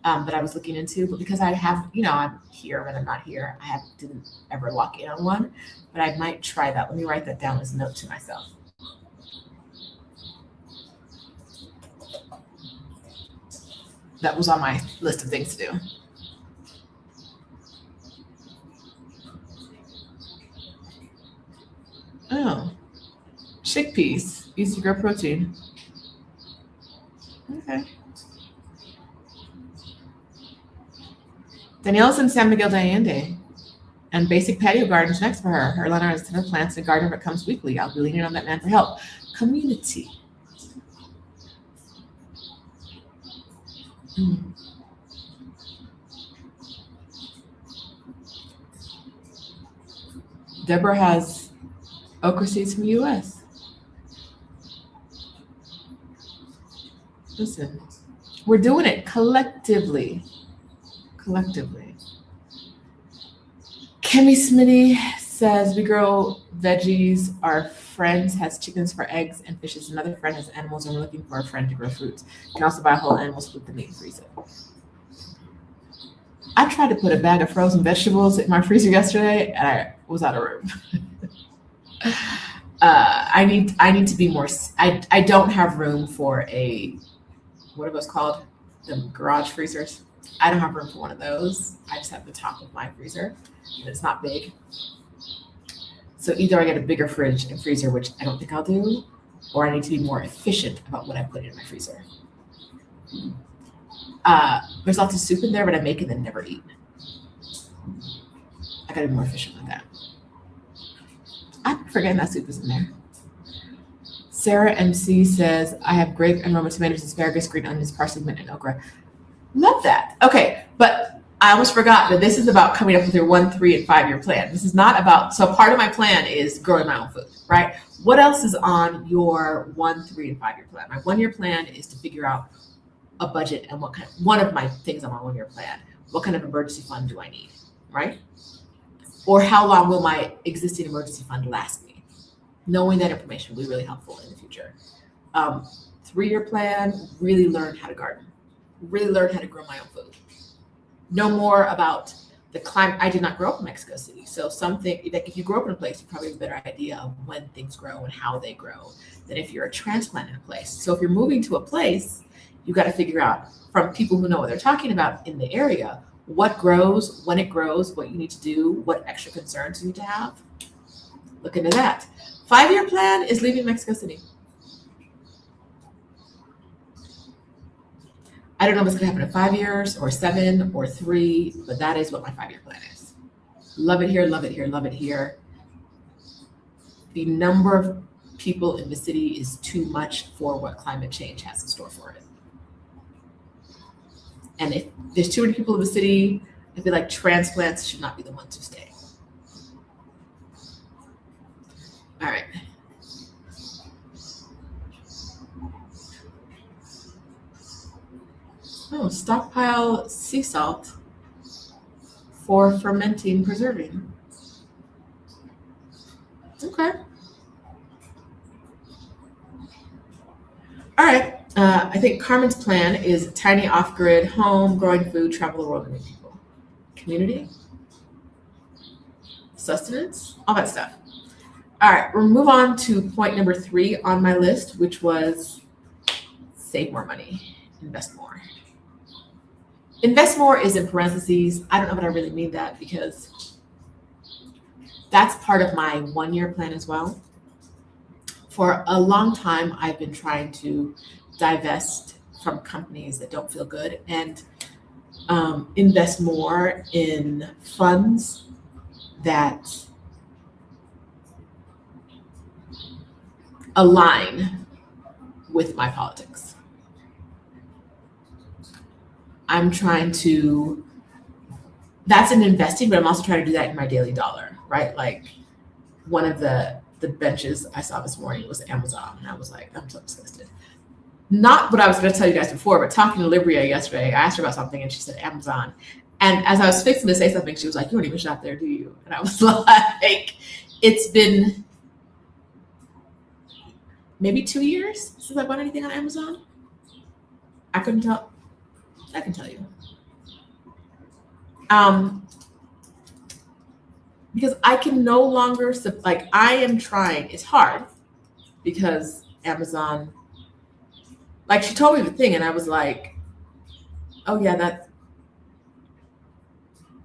that I was looking into, but because I have, I'm here when I'm not here, didn't ever lock in on one, but I might try that. Let me write that down as a note to myself. That was on my list of things to do. Oh, chickpeas, easy to grow protein. Okay. Danielle's in San Miguel de Allende, and basic patio gardens next for her. Her landlord has 10 plants and a gardener that comes weekly. I'll be leaning on that man for help. Community. Deborah has okra seeds from the U.S. Listen, we're doing it collectively. Kemi Smitty says, we grow veggies. Our friend has chickens for eggs and fishes. Another friend has animals, and we're looking for a friend to grow fruits. You can also buy whole animals, split the meat, and freeze it. I tried to put a bag of frozen vegetables in my freezer yesterday, and I was out of room. I need to be more. I don't have room for what are those called? The garage freezers. I don't have room for one of those. I just have the top of my freezer, and it's not big. So either I get a bigger fridge and freezer, which I don't think I'll do, or I need to be more efficient about what I put in my freezer. There's lots of soup in there, but I make it and never eat. I gotta be more efficient with that. I'm forgetting that soup is in there. Sarah MC says, I have grape and Roma tomatoes, asparagus, green onions, parsley, mint, and okra. Love that. Okay, but I almost forgot that this is about coming up with your 1, 3, and 5 year plan. This is not about, so part of my plan is growing my own food, right? What else is on your 1, 3, and 5 year plan? My 1 year plan is to figure out a budget and one of my things on my 1 year plan. What kind of emergency fund do I need, right? Or how long will my existing emergency fund last me? Knowing that information will be really helpful in the future. 3 year plan, really learn how to garden. Really learn how to grow my own food. Know more about the climate. I did not grow up in Mexico City. So something, like if you grow up in a place, you probably have a better idea of when things grow and how they grow than if you're a transplant in a place. So if you're moving to a place, you got to figure out from people who know what they're talking about in the area, what grows, when it grows, what you need to do, what extra concerns you need to have. Look into that. 5 year plan is leaving Mexico City. I don't know if it's going to happen in 5 years or 7 or 3, but that is what my 5 year plan is. Love it here, love it here, love it here. The number of people in the city is too much for what climate change has in store for it. And if there's too many people in the city, I feel like transplants should not be the ones who stay. All right. Oh, stockpile sea salt for fermenting, preserving. Okay. All right. I think Carmen's plan is tiny off-grid home, growing food, travel the world, and meet people. Community, sustenance, all that stuff. All right, we'll move on to point number 3 on my list, which was save more money, invest more. Invest more is in parentheses. I don't know if I really mean that because that's part of my 1 year plan as well. For a long time, I've been trying to divest from companies that don't feel good and invest more in funds that align with my politics. I'm trying to, that's an investing, but I'm also trying to do that in my daily dollar, right? Like one of the benches I saw this morning was Amazon, and I was like, I'm so disgusted. Not what I was going to tell you guys before, but talking to Libria yesterday, I asked her about something and she said Amazon. And as I was fixing to say something, she was like, you don't even shop there, do you? And I was like, it's been maybe 2 years since I bought anything on Amazon. I couldn't tell. I can tell you. Because I can no longer, like, I am trying. It's hard because Amazon, like, she told me the thing, and I was like, oh yeah,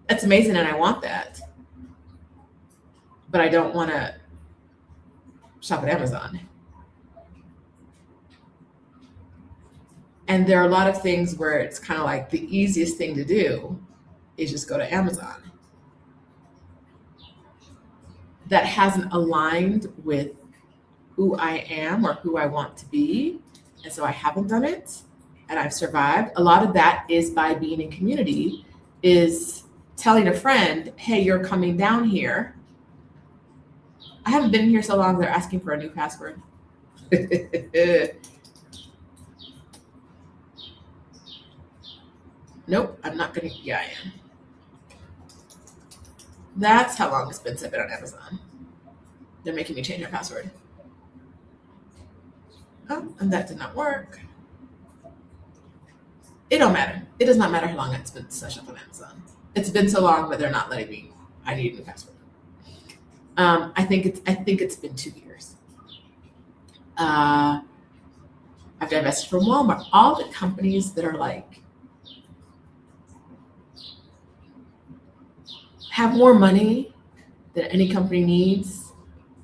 that's amazing, and I want that, but I don't want to shop at Amazon. And there are a lot of things where it's kind of like the easiest thing to do is just go to Amazon. That hasn't aligned with who I am or who I want to be. And so I haven't done it, and I've survived. A lot of that is by being in community, is telling a friend, hey, you're coming down here. I haven't been here so long, they're asking for a new password. Nope, I'm not gonna, yeah, I am. That's how long it's been since I've been on Amazon. They're making me change my password. Oh, and that did not work. It don't matter. It does not matter how long it's been since I shopped on Amazon. It's been so long, but they're not letting me. I need a new password. I think it's been 2 years. I've divested from Walmart. All the companies that are like have more money than any company needs,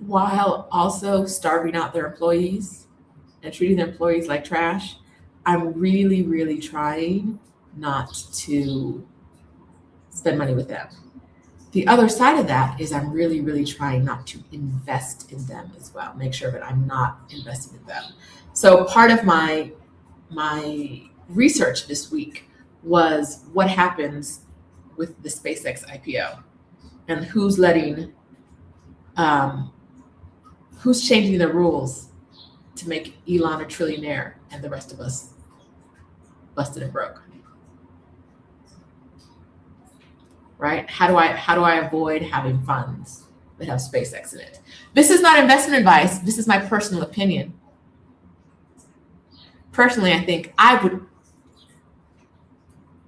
while also starving out their employees and treating their employees like trash. I'm really, really trying not to spend money with them. The other side of that is I'm really, really trying not to invest in them as well. Make sure that I'm not investing in them. So part of my research this week was what happens with the SpaceX IPO and who's changing the rules to make Elon a trillionaire and the rest of us busted and broke. Right? How do I avoid having funds that have SpaceX in it? This is not investment advice. This is my personal opinion. Personally, I think I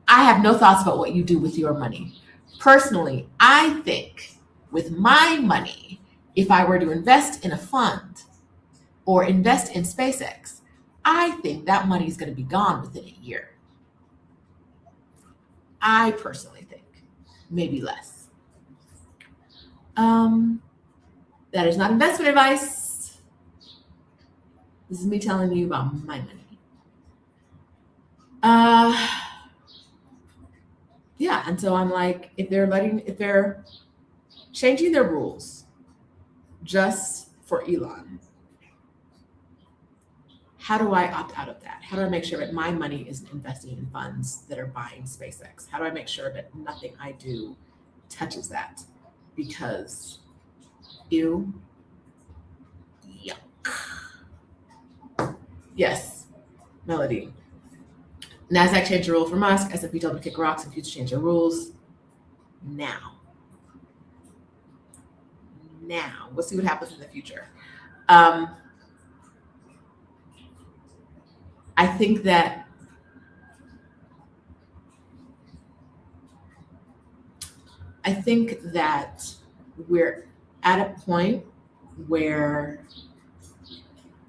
have no thoughts about what you do with your money. Personally, I think with my money, if I were to invest in a fund or invest in SpaceX, I think that money is going to be gone within a year. I personally think, maybe less. That is not investment advice. This is me telling you about my money. Yeah, and so I'm like, if they're changing their rules just for Elon, how do I opt out of that? How do I make sure that my money isn't investing in funds that are buying SpaceX? How do I make sure that nothing I do touches that? Because, ew, yuck. Yes, Melody. NASDAQ changed the rule for Musk. S&P told him to kick rocks and future change their rules. Now, we'll see what happens in the future. I think that we're at a point where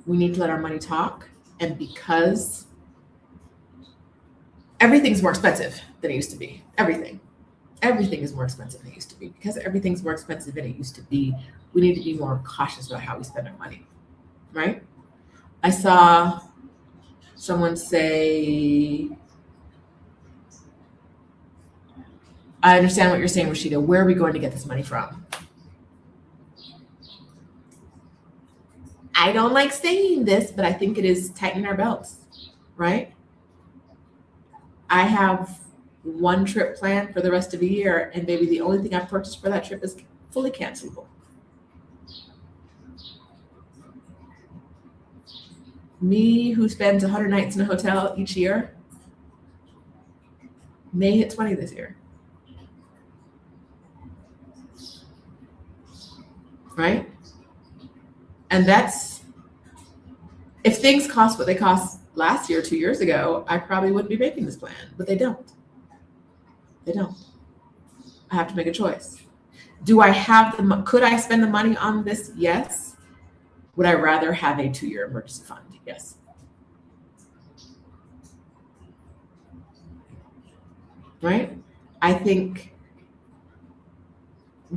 we need to let our money talk, and because everything's more expensive than it used to be. Everything is more expensive than it used to be. Because everything's more expensive than it used to be, we need to be more cautious about how we spend our money, right? I saw someone say, I understand what you're saying, Roshida. Where are we going to get this money from? I don't like saying this, but I think it is tightening our belts, right? I have one trip planned for the rest of the year, and baby, the only thing I purchased for that trip is fully cancelable. Me, who spends 100 nights in a hotel each year, may hit 20 this year. Right? And that's If things cost what they cost last year, 2 years ago, I probably wouldn't be making this plan, but they don't. They don't. I have to make a choice. Do I have could I spend the money on this? Yes. Would I rather have a 2-year emergency fund? Yes. Right? I think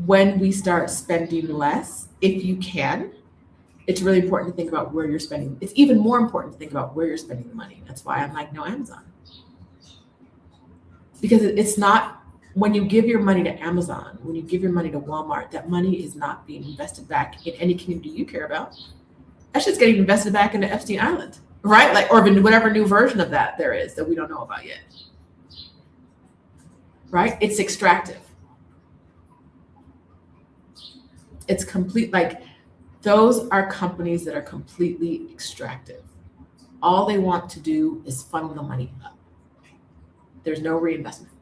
when we start spending less, if you can, it's really important to think about where you're spending. It's even more important to think about where you're spending the money. That's why I'm like, no Amazon. Because it's not, when you give your money to Amazon, when you give your money to Walmart, that money is not being invested back in any community you care about. That's just getting invested back into Epstein Island, right? Like, or whatever new version of that there is that we don't know about yet. Right? It's extractive. It's complete, like, those are companies that are completely extractive. All they want to do is funnel the money up. There's no reinvestment.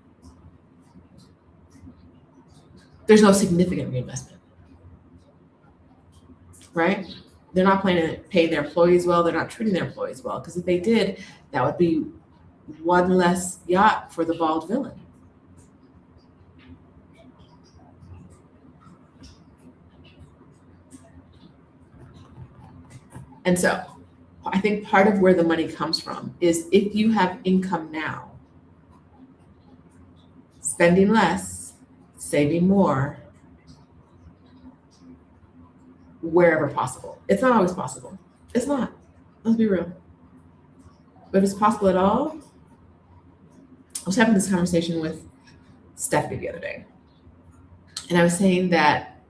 There's no significant reinvestment. Right? They're not paying their employees well. They're not treating their employees well. Because if they did, that would be one less yacht for the bald villain. And so I think part of where the money comes from is if you have income now, spending less, saving more, wherever possible. It's not always possible. It's not. Let's be real. But if it's possible at all, I was having this conversation with Stephanie the other day. And I was saying that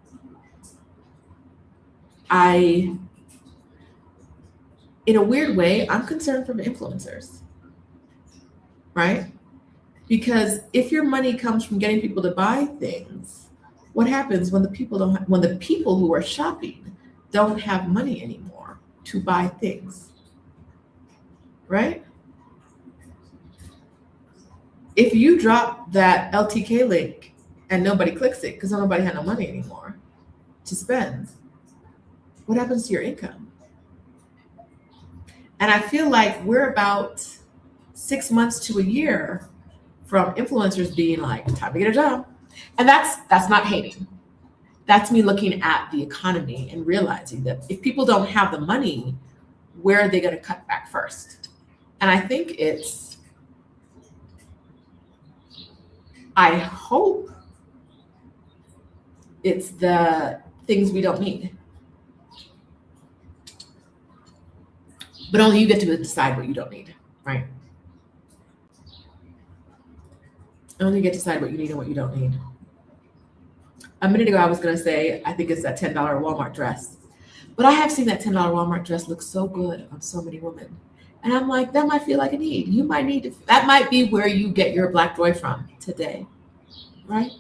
in a weird way, I'm concerned for influencers, right? Because if your money comes from getting people to buy things, what happens when the people who are shopping don't have money anymore to buy things, right? If you drop that LTK link and nobody clicks it because nobody had no money anymore to spend, what happens to your income? And I feel like we're about 6 months to a year from influencers being like, time to get a job. And that's not hating. That's me looking at the economy and realizing that if people don't have the money, where are they going to cut back first? And I think I hope it's the things we don't need. But only you get to decide what you don't need, right? Only you get to decide what you need and what you don't need. A minute ago, I was going to say, I think it's that $10 Walmart dress. But I have seen that $10 Walmart dress look so good on so many women. And I'm like, that might feel like a need. You might need to, that might be where you get your black joy from today, right?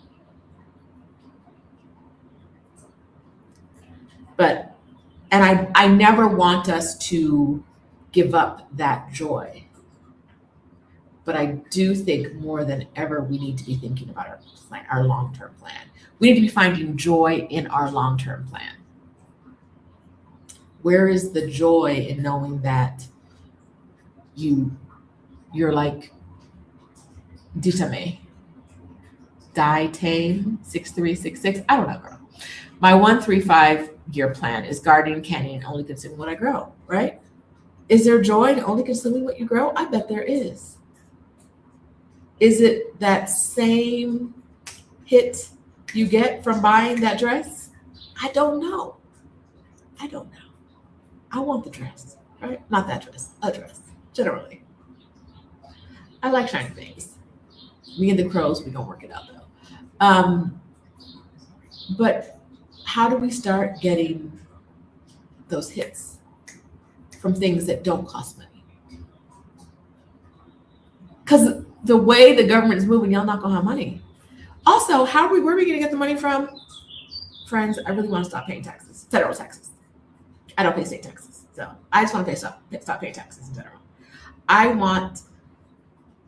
But, and I never want us to give up that joy. But I do think more than ever, we need to be thinking about our long-term plan. We need to be finding joy in our long-term plan. Where is the joy in knowing that you're like Ditame, Tame 6366? I don't know, girl. My 135-year plan is gardening, canning, only consuming what I grow, right? Is there joy in only consuming what you grow? I bet there is. Is it that same hit you get from buying that dress? I don't know. I want the dress, right? Not that dress, a dress, generally. I like shiny things. Me and the crows, we don't work it out though. But how do we start getting those hits from things that don't cost money? Because the way the government is moving, y'all not gonna have money. Also, where are we gonna get the money from? Friends, I really want to stop paying taxes, federal taxes. I don't pay state taxes. So I just want to stop paying taxes in general. I want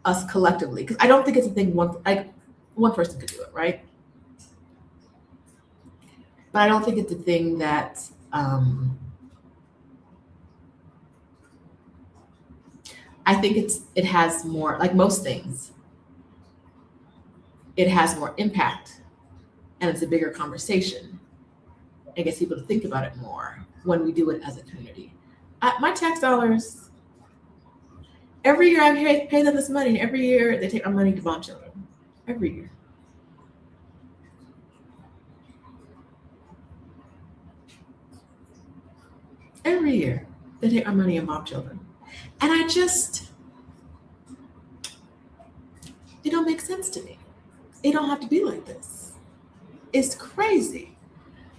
us collectively, because I don't think it's a thing one person could do it, right? But I don't think it's a thing that I think it has more, like most things, it has more impact and it's a bigger conversation. It gets people to think about it more when we do it as a community. My tax dollars, every year I pay them this money, and every year they take my money to bomb children. Every year. Every year they take my money and bomb children. And it don't make sense to me. It don't have to be like this. It's crazy.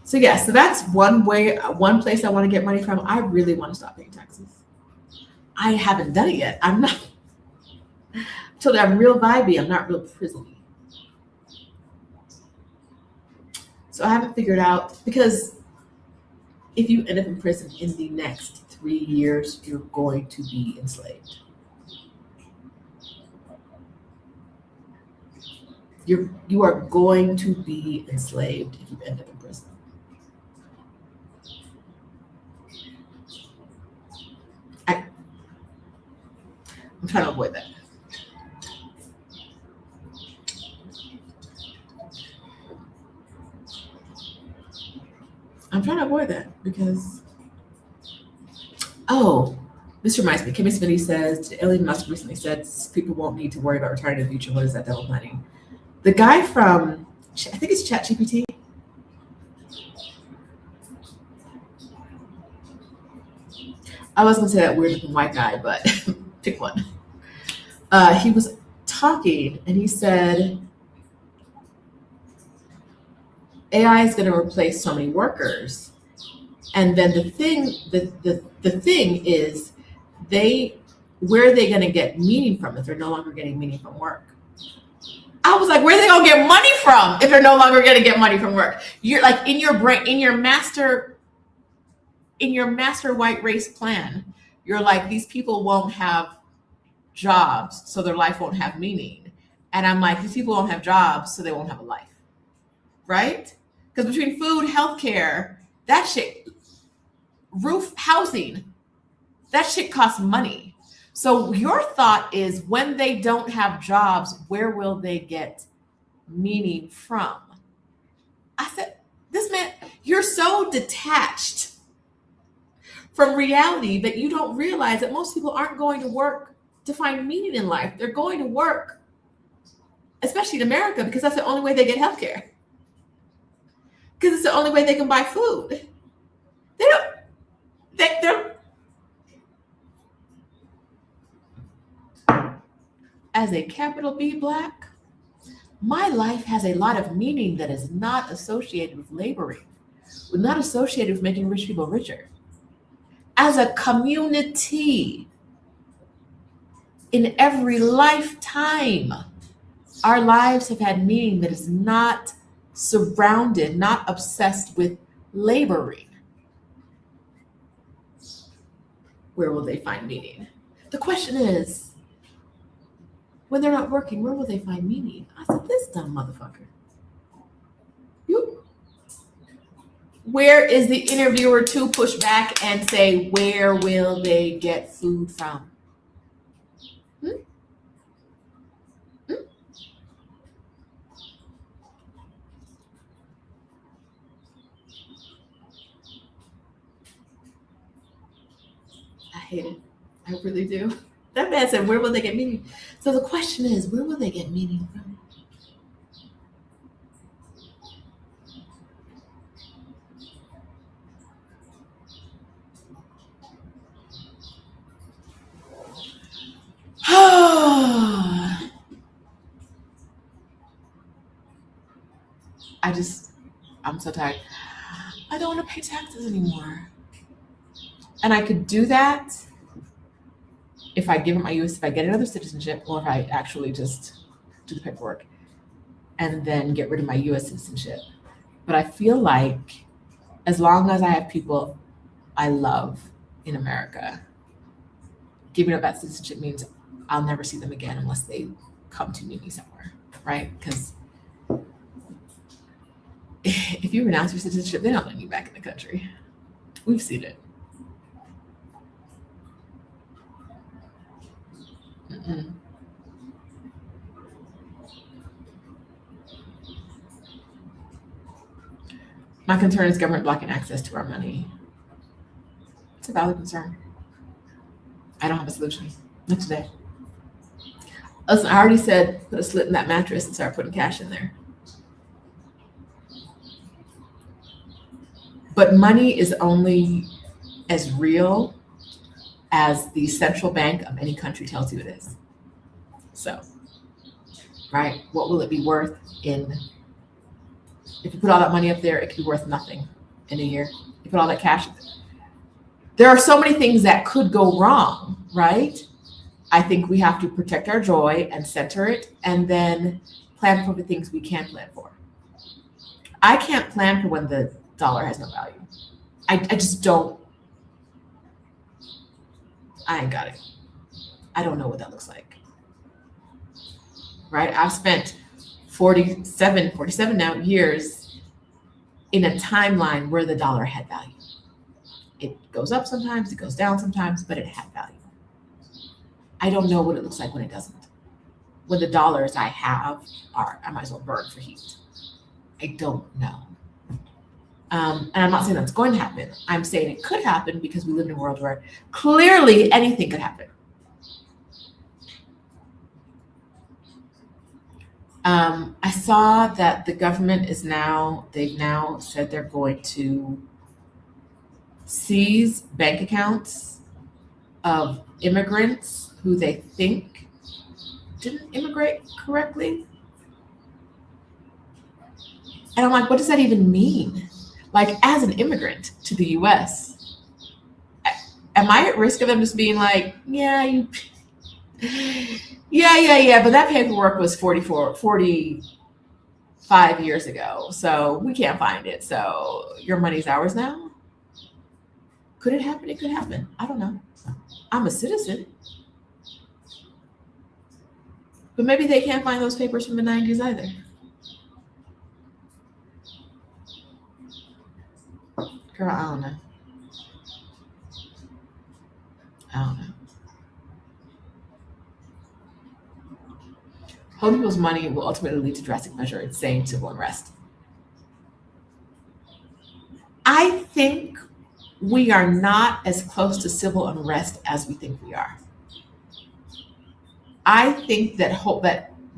So yeah, so that's one place I want to get money from. I really want to stop paying taxes. I haven't done it yet. I'm not. Told you I'm real vibey. I'm not real prisony. So I haven't figured out, because if you end up in prison in the next 3 years, you're going to be enslaved. You are going to be enslaved if you end up in prison. I'm trying to avoid that. I'm trying to avoid that because, this reminds me. Kimmy Smitty says, Elon Musk recently said people won't need to worry about retiring in the future. What is that devil planning? The guy from, I think it's ChatGPT. I was going to say that weird looking white guy, but pick one. He was talking and he said, AI is going to replace so many workers. And then the thing is, where are they going to get meaning from if they're no longer getting meaning from work? I was like, where are they going to get money from if they're no longer going to get money from work? You're like, in your brain, in your master white race plan, you're like, these people won't have jobs, so their life won't have meaning. And I'm like, these people won't have jobs, so they won't have a life. Right? Because between food, healthcare, that shit, roof, housing, that shit costs money. So your thought is, when they don't have jobs, where will they get meaning from? I said, this man, you're so detached from reality that you don't realize that most people aren't going to work to find meaning in life. They're going to work, especially in America, because that's the only way they get healthcare. Because it's the only way they can buy food. They're as a capital B Black, my life has a lot of meaning that is not associated with laboring, not associated with making rich people richer. As a community, in every lifetime, our lives have had meaning that is not surrounded, not obsessed with laboring. Where will they find meaning? The question is, when they're not working, where will they find meaning? I said, this dumb motherfucker. Where is the interviewer to push back and say, where will they get food from? I hate it. I really do. That man said, where will they get meaning? So the question is, where will they get meaning from? I'm so tired. I don't want to pay taxes anymore. And I could do that if I give it my if I get another citizenship, or if I actually just do the paperwork and then get rid of my US citizenship. But I feel like as long as I have people I love in America, giving up that citizenship means I'll never see them again unless they come to meet me somewhere, right? Because if you renounce your citizenship, they don't let you back in the country. We've seen it. Mm. My concern is government blocking access to our money. It's a valid concern. I don't have a solution. Not today. Listen, I already said put a slit in that mattress and start putting cash in there. But money is only as real as the central bank of any country tells you it is. So, right, what will it be worth if you put all that money up there, it could be worth nothing in a year. You put all that cash. There are so many things that could go wrong, right? I think we have to protect our joy and center it and then plan for the things we can plan for. I can't plan for when the dollar has no value. I just don't. I ain't got it. I don't know what that looks like. Right? I've spent 47 now years in a timeline where the dollar had value. It goes up sometimes, it goes down sometimes, but it had value. I don't know what it looks like when it doesn't. When the dollars I have I might as well burn for heat. I don't know. And I'm not saying that's going to happen. I'm saying it could happen because we live in a world where clearly anything could happen. I saw that the government they've now said they're going to seize bank accounts of immigrants who they think didn't immigrate correctly. And I'm like, what does that even mean? Like, as an immigrant to the US, am I at risk of them just being like, yeah, but that paperwork was 45 years ago, so we can't find it. So your money's ours now? Could it happen? It could happen. I don't know. I'm a citizen. But maybe they can't find those papers from the 90s either. Girl, I don't know. Holding people's money will ultimately lead to drastic measure insane civil unrest. I think we are not as close to civil unrest as we think we are. I think that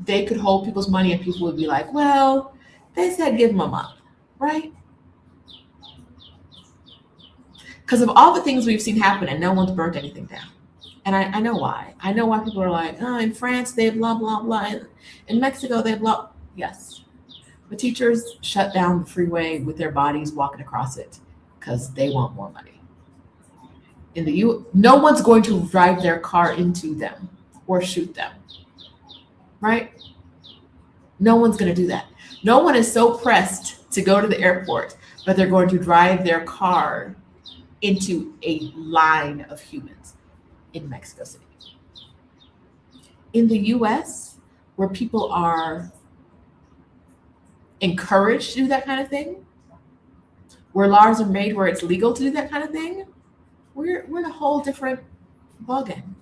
they could hold people's money and people would be like, well, they said give them a month, right? Because of all the things we've seen happen and no one's burnt anything down. And I know why. I know why people are like, oh, in France, they blah, blah, blah. In Mexico, they blah. Yes. The teachers shut down the freeway with their bodies walking across it because they want more money. No one's going to drive their car into them or shoot them, right? No one's going to do that. No one is so pressed to go to the airport that they're going to drive their car into a line of humans in Mexico City. In the US, where people are encouraged to do that kind of thing, where laws are made where it's legal to do that kind of thing, we're in a whole different ballgame.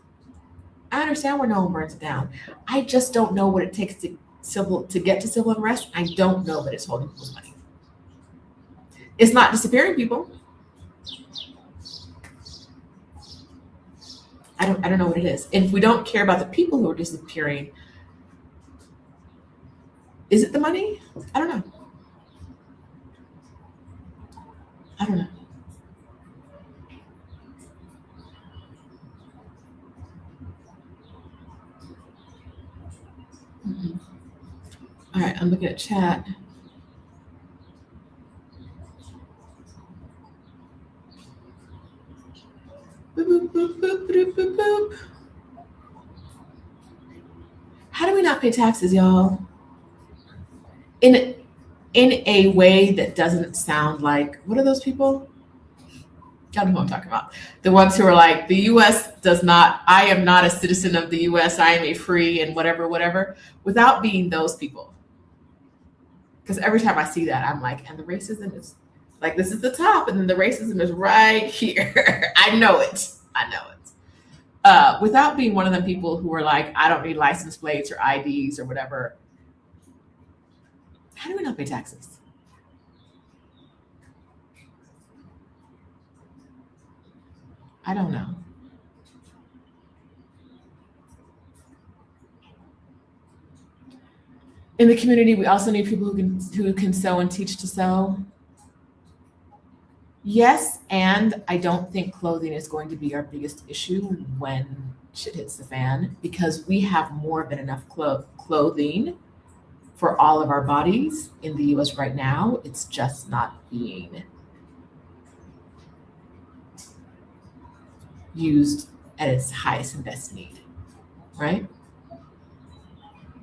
I understand where no one burns it down. I just don't know what it takes to get to civil unrest. I don't know that it's holding people's money. It's not disappearing people. I don't know what it is. And if we don't care about the people who are disappearing, is it the money? I don't know. Mm-hmm. All right, I'm looking at chat. Boop, boop, boop, boop, boop, boop, boop. How do we not pay taxes, y'all? In a way that doesn't sound like, what are those people? Y'all know who I'm talking about. The ones who are like, the US does not, I am not a citizen of the US, I am a free and whatever, without being those people. Because every time I see that, I'm like, and the racism is, like, this is the top, and then the racism is right here. I know it. without being one of the people who are like, I don't need license plates or IDs or whatever. How do we not pay taxes? I don't know. In the community, we also need people who can sew and teach to sew. Yes, and I don't think clothing is going to be our biggest issue when shit hits the fan because we have more than enough clothing for all of our bodies in the US right now. It's just not being used at its highest and best need, right?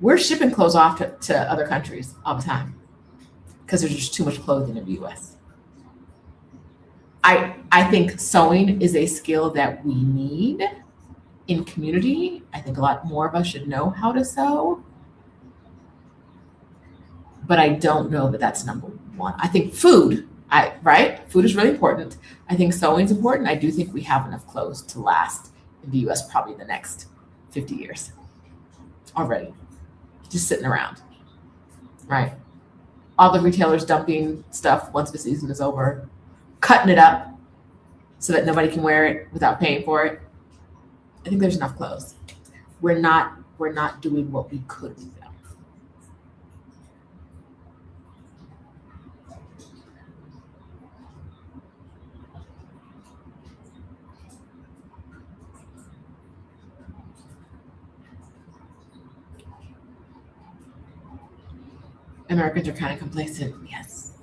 We're shipping clothes off to other countries all the time because there's just too much clothing in the US. I think sewing is a skill that we need in community. I think a lot more of us should know how to sew, but I don't know that that's number one. I think food, right? Food is really important. I think sewing is important. I do think we have enough clothes to last in the US probably the next 50 years already, just sitting around, right? All the retailers dumping stuff once the season is over, cutting it up so that nobody can wear it without paying for it. I think there's enough clothes. We're not doing what we could with them. Americans are kind of complacent, yes.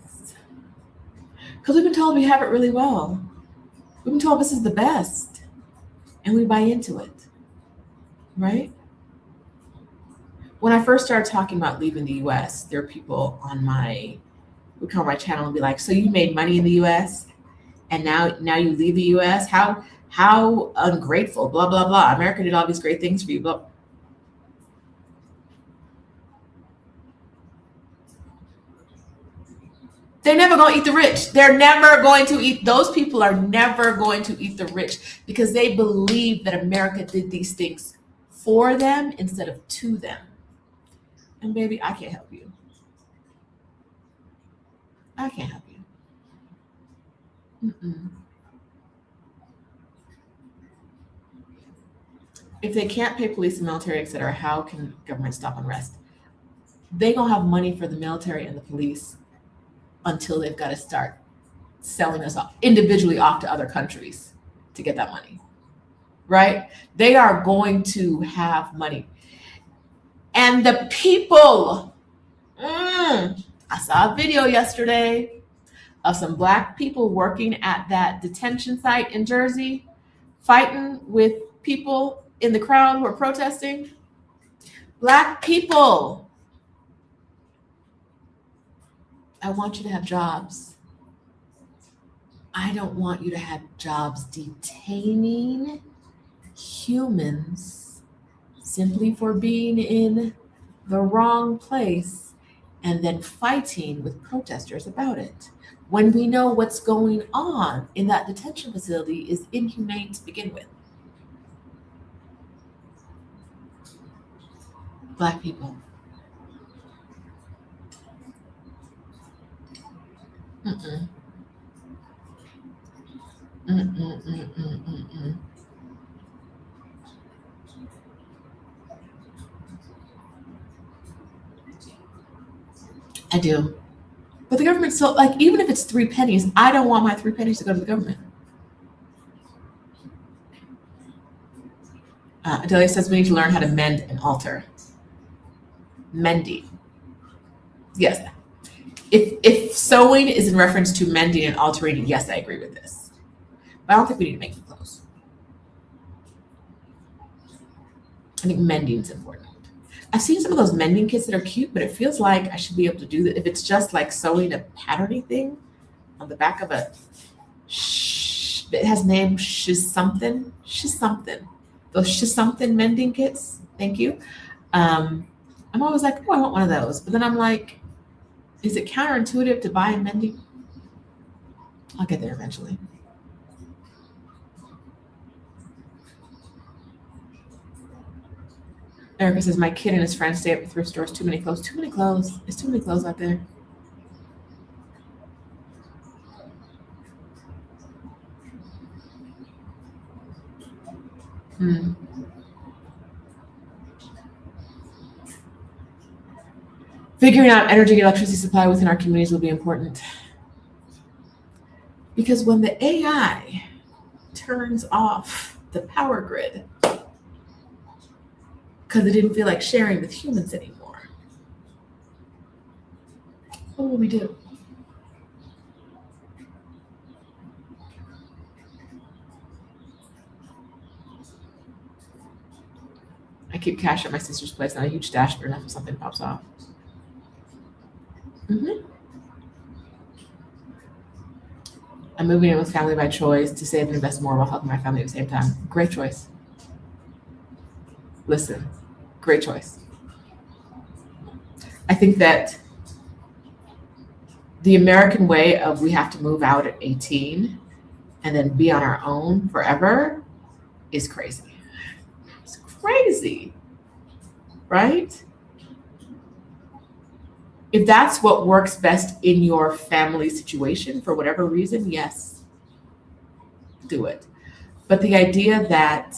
Because we've been told we have it really well. We've been told this is the best, and we buy into it, right? When I first started talking about leaving the US, there are people who come on my channel and be like, so you made money in the US and now you leave the US? How ungrateful, blah, blah, blah. America did all these great things for you, blah. They're never going to eat the rich. They're never going to eat, those people are never going to eat the rich because they believe that America did these things for them instead of to them. And baby, I can't help you. I can't help you. Mm-mm. If they can't pay police and military, et cetera, how can government stop unrest? They gonna have money for the military and the police until they've got to start selling us off individually off to other countries to get that money, right? They are going to have money. And the people, I saw a video yesterday of some Black people working at that detention site in Jersey, fighting with people in the crowd who are protesting. Black people, I want you to have jobs. I don't want you to have jobs detaining humans simply for being in the wrong place and then fighting with protesters about it. When we know what's going on in that detention facility is inhumane to begin with. Black people. Mm-mm. Mm-mm-mm-mm-mm-mm. I do. But the government still, like, even if it's 3 pennies, I don't want my 3 pennies to go to the government. Adelia says we need to learn how to mend and alter. Mending. Yes. If sewing is in reference to mending and altering, yes, I agree with this. But I don't think we need to make new clothes. I think mending is important. I've seen some of those mending kits that are cute, but it feels like I should be able to do that if it's just like sewing a patterny thing on the back of a it has name she's something. Those she's something mending kits. Thank you. I'm always like, oh, I want one of those. But then I'm like, is it counterintuitive to buy mending? I'll get there eventually. Erica says, my kid and his friends stay at the thrift stores. Too many clothes. Too many clothes. There's too many clothes out there. Figuring out energy and electricity supply within our communities will be important. Because when the AI turns off the power grid, because it didn't feel like sharing with humans anymore, what will we do? I keep cash at my sister's place, not a huge stash, but enough if something pops off. I'm moving in with family by choice to save and invest more while helping my family at the same time. Great choice. Listen, great choice. I think that the American way of we have to move out at 18 and then be on our own forever is crazy. It's crazy, right? If that's what works best in your family situation for whatever reason, yes, do it. But the idea that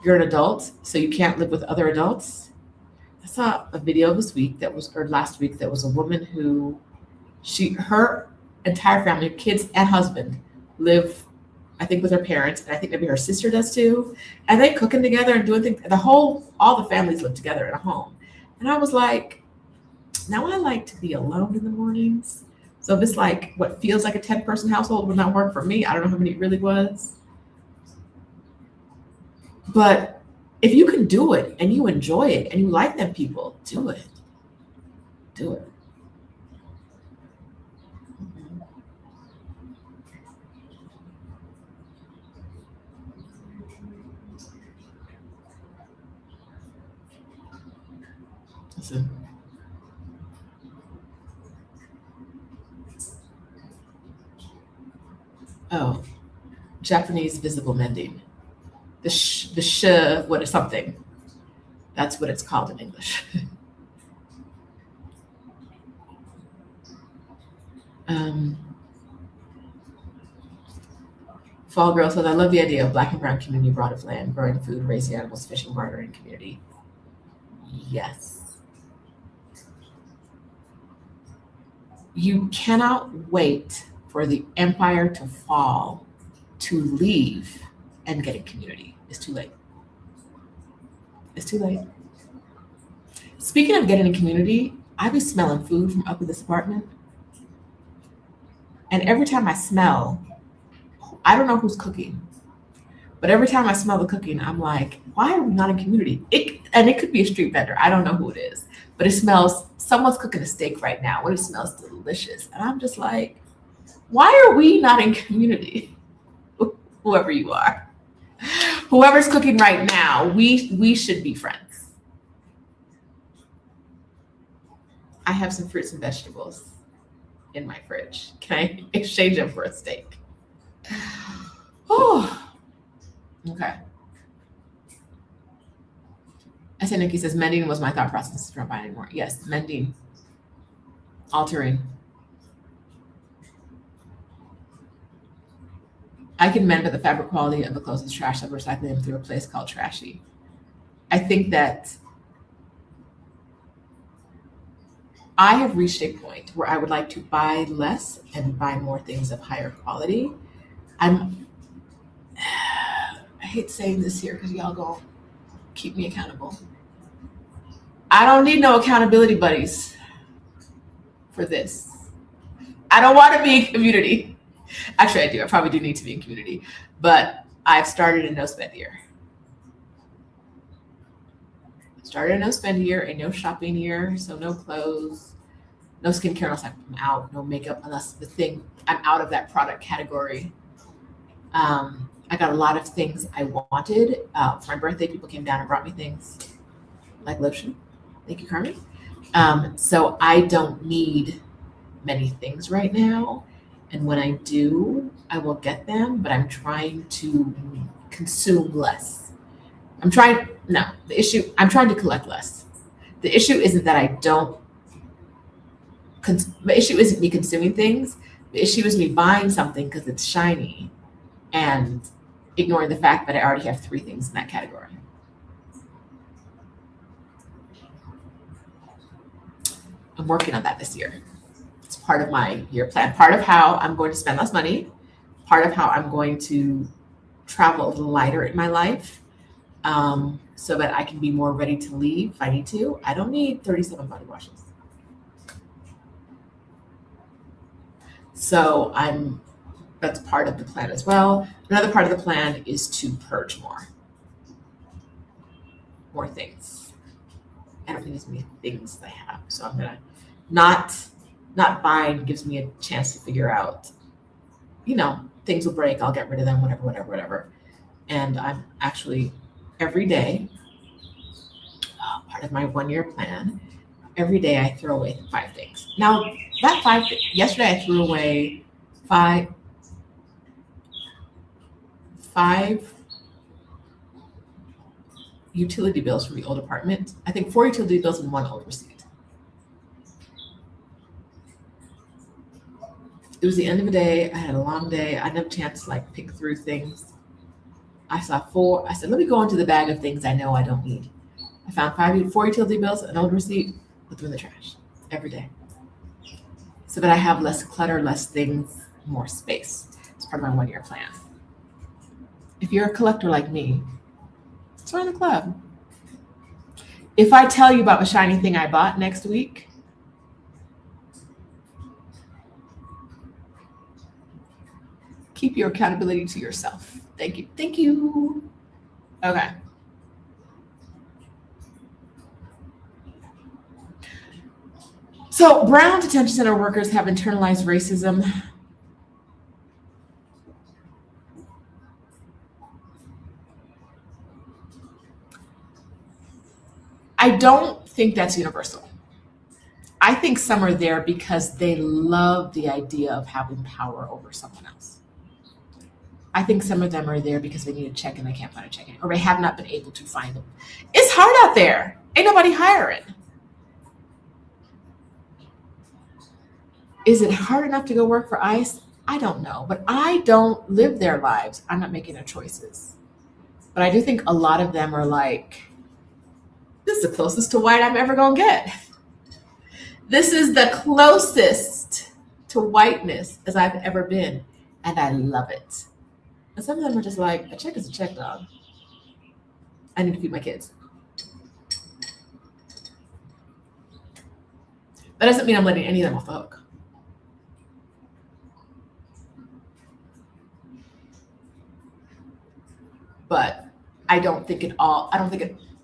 you're an adult, so you can't live with other adults. I saw a video this week or last week, that was a woman who her entire family, kids and husband, live, I think, with her parents, and I think maybe her sister does too. And they cooking together and doing things. All the families live together in a home. And I was like, now I like to be alone in the mornings. So if it's like what feels like a 10-person household would not work for me. I don't know how many it really was. But if you can do it and you enjoy it and you like them people, do it. Do it. Listen. Oh, Japanese visible mending. What is something? That's what it's called in English. Fall Girl says, I love the idea of Black and brown community abroad of land, growing food, raising animals, fishing, bartering community. Yes. You cannot wait for the empire to fall to leave and get a community. It's too late. It's too late. Speaking of getting a community, I be smelling food from up in this apartment. And every time I smell, I don't know who's cooking, but every time I smell the cooking, I'm like, why are we not in community? It could be a street vendor. I don't know who it is, but it smells, someone's cooking a steak right now. It smells delicious. And I'm just like, why are we not in community? Whoever you are, whoever's cooking right now, we should be friends. I have some fruits and vegetables in my fridge. Can I exchange them for a steak? Oh, okay. I Nikki says, mending was my thought process. Don't buy anymore. Yes, mending, altering. I can mend, but the fabric quality of the clothes is trash. I'm recycling them through a place called Trashy. I think that I have reached a point where I would like to buy less and buy more things of higher quality. I hate saying this here because y'all gonna keep me accountable. I don't need no accountability buddies for this. I don't want to be in community. Actually, I do. I probably do need to be in community, but I've started a no spend year. Started a no spend year, a no shopping year, so no clothes, no skincare unless I'm out, no makeup unless I'm out of that product category. I got a lot of things I wanted. For my birthday, people came down and brought me things like lotion. Thank you, Carmen. So I don't need many things right now. And when I do, I will get them, but I'm trying to consume less. No, the issue, I'm trying to collect less. The issue isn't that I don't, the issue isn't me consuming things. The issue is me buying something because it's shiny and ignoring the fact that I already have three things in that category. I'm working on that this year. It's part of my year plan, part of how I'm going to spend less money, part of how I'm going to travel a little lighter in my life, so that I can be more ready to leave if I need to. I don't need 37 body washes. So that's part of the plan as well. Another part of the plan is to purge more things. I don't need as many things as I have. So I'm gonna not buying gives me a chance to figure out, things will break, I'll get rid of them, whatever. And I'm actually every day, part of my 1 year plan, every day I throw away 5 things. Now that yesterday I threw away five utility bills from the old apartment. I think 4 utility bills and 1 old receipt. It was the end of the day. I had a long day. I didn't have a chance to pick through things. I saw 4. I said, let me go into the bag of things I know I don't need. I found 4 utility bills, an old receipt, put them in the trash every day. So that I have less clutter, less things, more space. It's part of my 1 year plan. If you're a collector like me, join the club. If I tell you about the shiny thing I bought next week, keep your accountability to yourself. Thank you. Thank you. Okay. So brown detention center workers have internalized racism. I don't think that's universal. I think some are there because they love the idea of having power over someone else. I think some of them are there because they need a check and they can't find a check, or they have not been able to find them. It's hard out there. Ain't nobody hiring. Is it hard enough to go work for ICE? I don't know, but I don't live their lives. I'm not making their choices. But I do think a lot of them are like, this is the closest to white I'm ever going to get. This is the closest to whiteness as I've ever been, and I love it. And some of them are just like, a check is a check, dog. I need to feed my kids. That doesn't mean I'm letting any of them off the hook. But I don't think it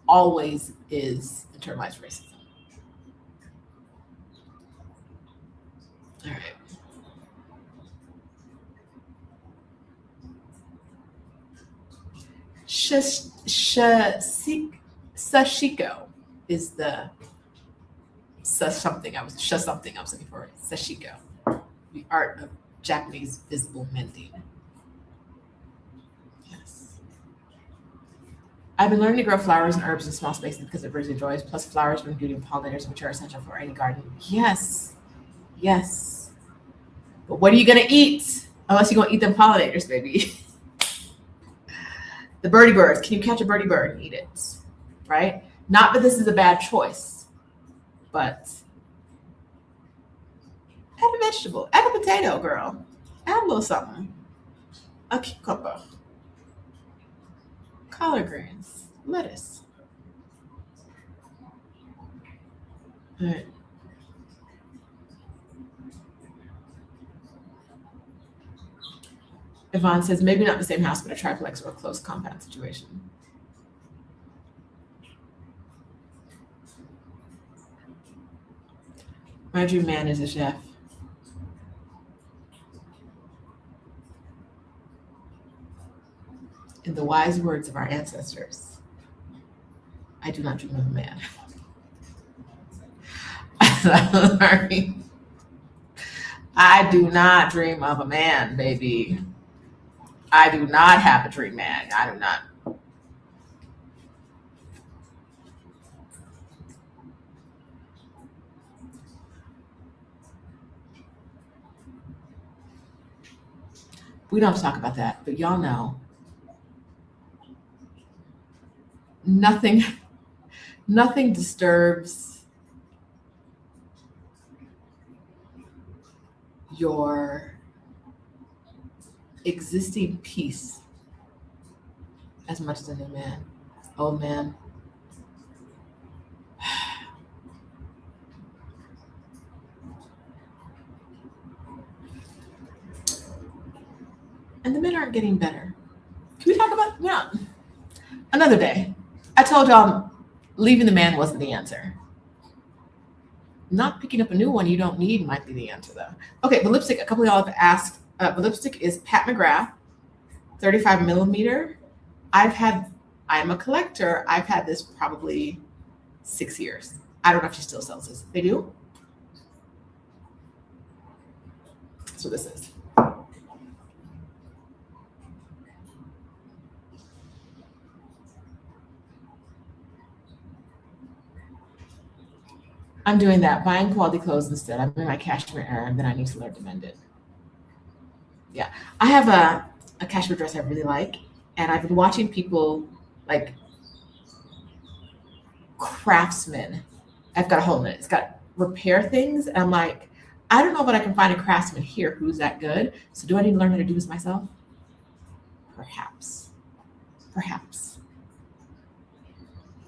always is internalized racism. All right. Sashiko is the something I was looking for. Sashiko, the art of Japanese visible mending. Yes. I've been learning to grow flowers and herbs in small spaces because it brings me joy. Plus, flowers bring beauty and pollinators, which are essential for any garden. Yes. But what are you gonna eat? Unless you're gonna eat them pollinators, baby. The birdie birds. Can you catch a birdie bird and eat it? Right? Not that this is a bad choice, but add a vegetable. Add a potato, girl. Add a little something. A cucumber. Collard greens. Lettuce. All right. Yvonne says, maybe not the same house, but a triplex or a close compound situation. My dream man is a chef. In the wise words of our ancestors, I do not dream of a man. I do not dream of a man, baby. I do not have a dream man. I do not. We don't have to talk about that, but y'all know nothing nothing disturbs your existing peace as much as a new man. Old man. And the men aren't getting better. Can we talk about another day? I told y'all leaving the man wasn't the answer. Not picking up a new one you don't need might be the answer though. Okay, the lipstick, a couple of y'all have asked. The lipstick is Pat McGrath, 35 millimeter. I'm a collector. I've had this probably 6 years. I don't know if she still sells this. They do? That's what this is. I'm doing that, buying quality clothes instead. I'm in my cashmere era, and then I need to learn to mend it. Yeah. I have a cashmere dress I really like, and I've been watching people like craftsmen. I've got a hole in it. It's got repair things, and I'm like, I don't know if I can find a craftsman here who's that good. So do I need to learn how to do this myself? Perhaps. Perhaps.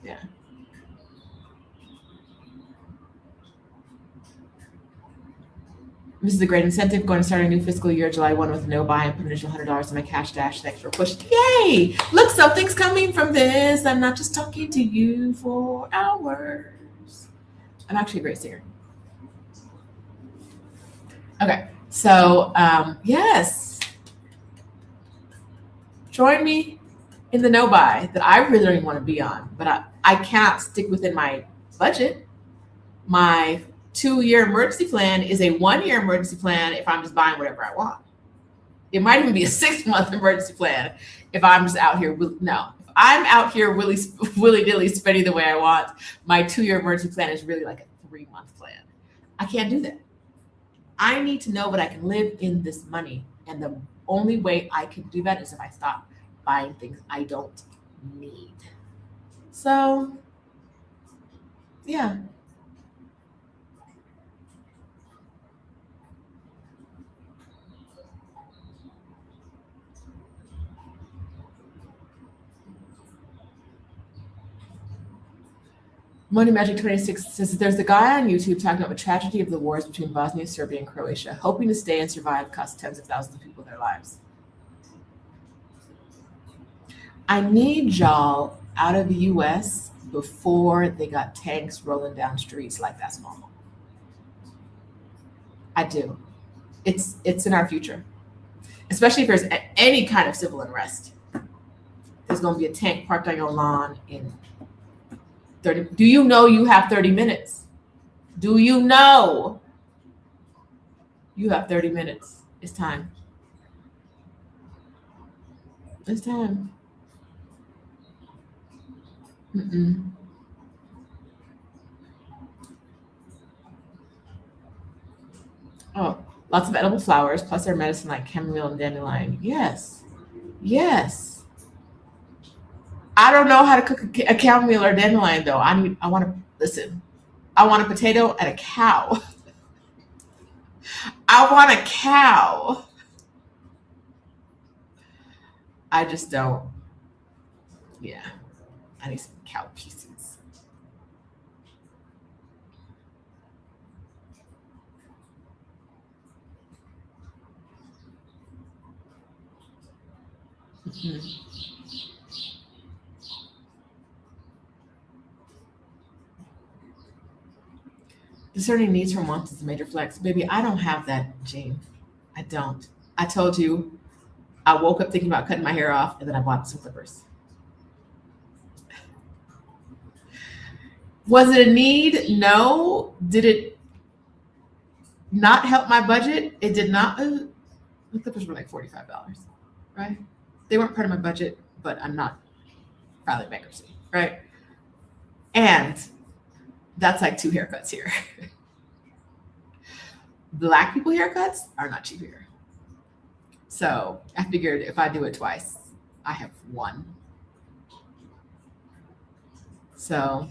Yeah. This is a great incentive. Going to start a new fiscal year, July 1 with no buy and put an additional $100 in my cash dash next for push. Yay! Look, something's coming from this. I'm not just talking to you for hours. I'm actually a great singer. Okay, so yes. Join me in the no buy that I really don't want to be on, but I can't stick within my budget. My 2-year emergency plan is a 1-year emergency plan if I'm just buying whatever I want. It might even be a 6-month emergency plan if I'm just out here. No, if I'm out here willy-nilly spending the way I want, my 2-year emergency plan is really like a 3-month plan. I can't do that. I need to know that I can live in this money. And the only way I can do that is if I stop buying things I don't need. So, yeah. Money Magic 26 says that there's a guy on YouTube talking about the tragedy of the wars between Bosnia, Serbia, and Croatia, hoping to stay and survive cost tens of thousands of people their lives. I need y'all out of the US before they got tanks rolling down streets like that's normal. I do. It's in our future, especially if there's any kind of civil unrest. There's going to be a tank parked on your lawn in 30. Do you know you have 30 minutes? Do you know you have 30 minutes? It's time. It's time. Mm-mm. Oh, lots of edible flowers, plus their medicine like chamomile and dandelion. Yes. Yes. I don't know how to cook a chamomile or dandelion though. I want to listen. I want a potato and a cow. I want a cow. I just don't. Yeah. I need some cow pieces. Mhm. Discerning needs from wants is a major flex. Baby, I don't have that gene. I don't. I told you I woke up thinking about cutting my hair off and then I bought some clippers. Was it a need? No. Did it not help my budget? It did not. The clippers were like $45, right? They weren't part of my budget, but I'm not filing bankruptcy, right? And that's like 2 haircuts here. Black people haircuts are not cheap here. So I figured if I do it twice, I have one. So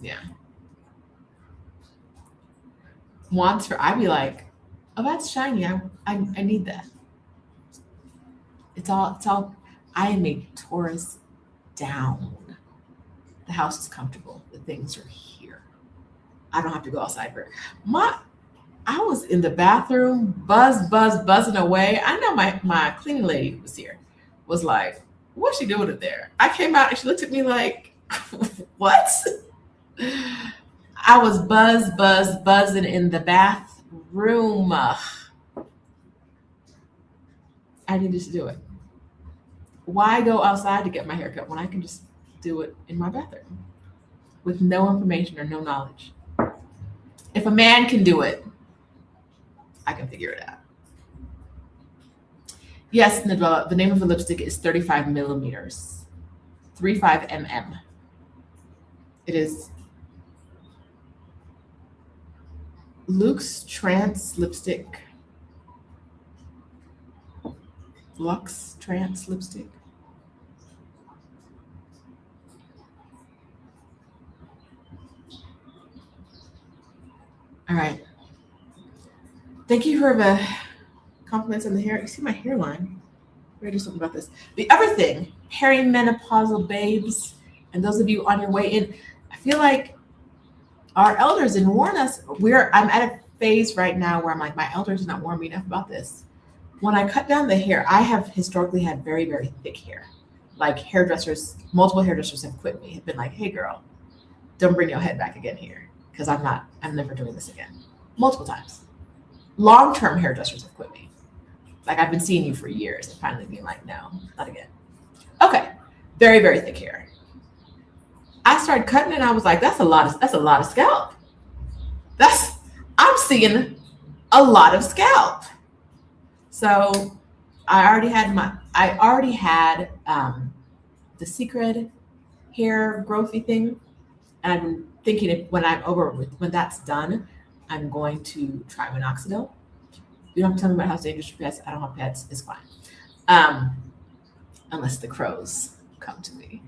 yeah. Once for I'd be like, oh, that's shiny. I need that. It's all I am a Taurus down. The house is comfortable. The things are here. I don't have to go outside for it. My I was in the bathroom, buzzing away. I know my cleaning lady who was here was like, what's she doing in there? I came out and she looked at me like, what? I was buzzing in the bathroom. I needed to do it. Why go outside to get my hair cut when I can just do it in my bathroom with no information or no knowledge? If a man can do it, I can figure it out. Yes, Nadella, the name of the lipstick is 35 millimeters, 35 mm. It is Luxe Trance Lipstick. Luxe Trance Lipstick. All right. Thank you for the compliments on the hair. You see my hairline. We're gonna do something about this. The other thing, perimenopausal babes, and those of you on your way in, I feel like our elders didn't warn us. I'm at a phase right now where I'm like, my elders did not warn me enough about this. When I cut down the hair, I have historically had very, very thick hair. Like multiple hairdressers have quit me, have been like, hey girl, don't bring your head back again here. Because I'm never doing this again. Multiple times. Long-term hairdressers have quit me. Like I've been seeing you for years and finally being like, no, not again. Okay. Very, very thick hair. I started cutting it and I was like, that's a lot of scalp. I'm seeing a lot of scalp. So I already had the secret hair growthy thing. And I've been thinking when that's done, I'm going to try minoxidil. You don't have to tell me about how it's dangerous for pets. I don't have pets. It's fine. Unless the crows come to me.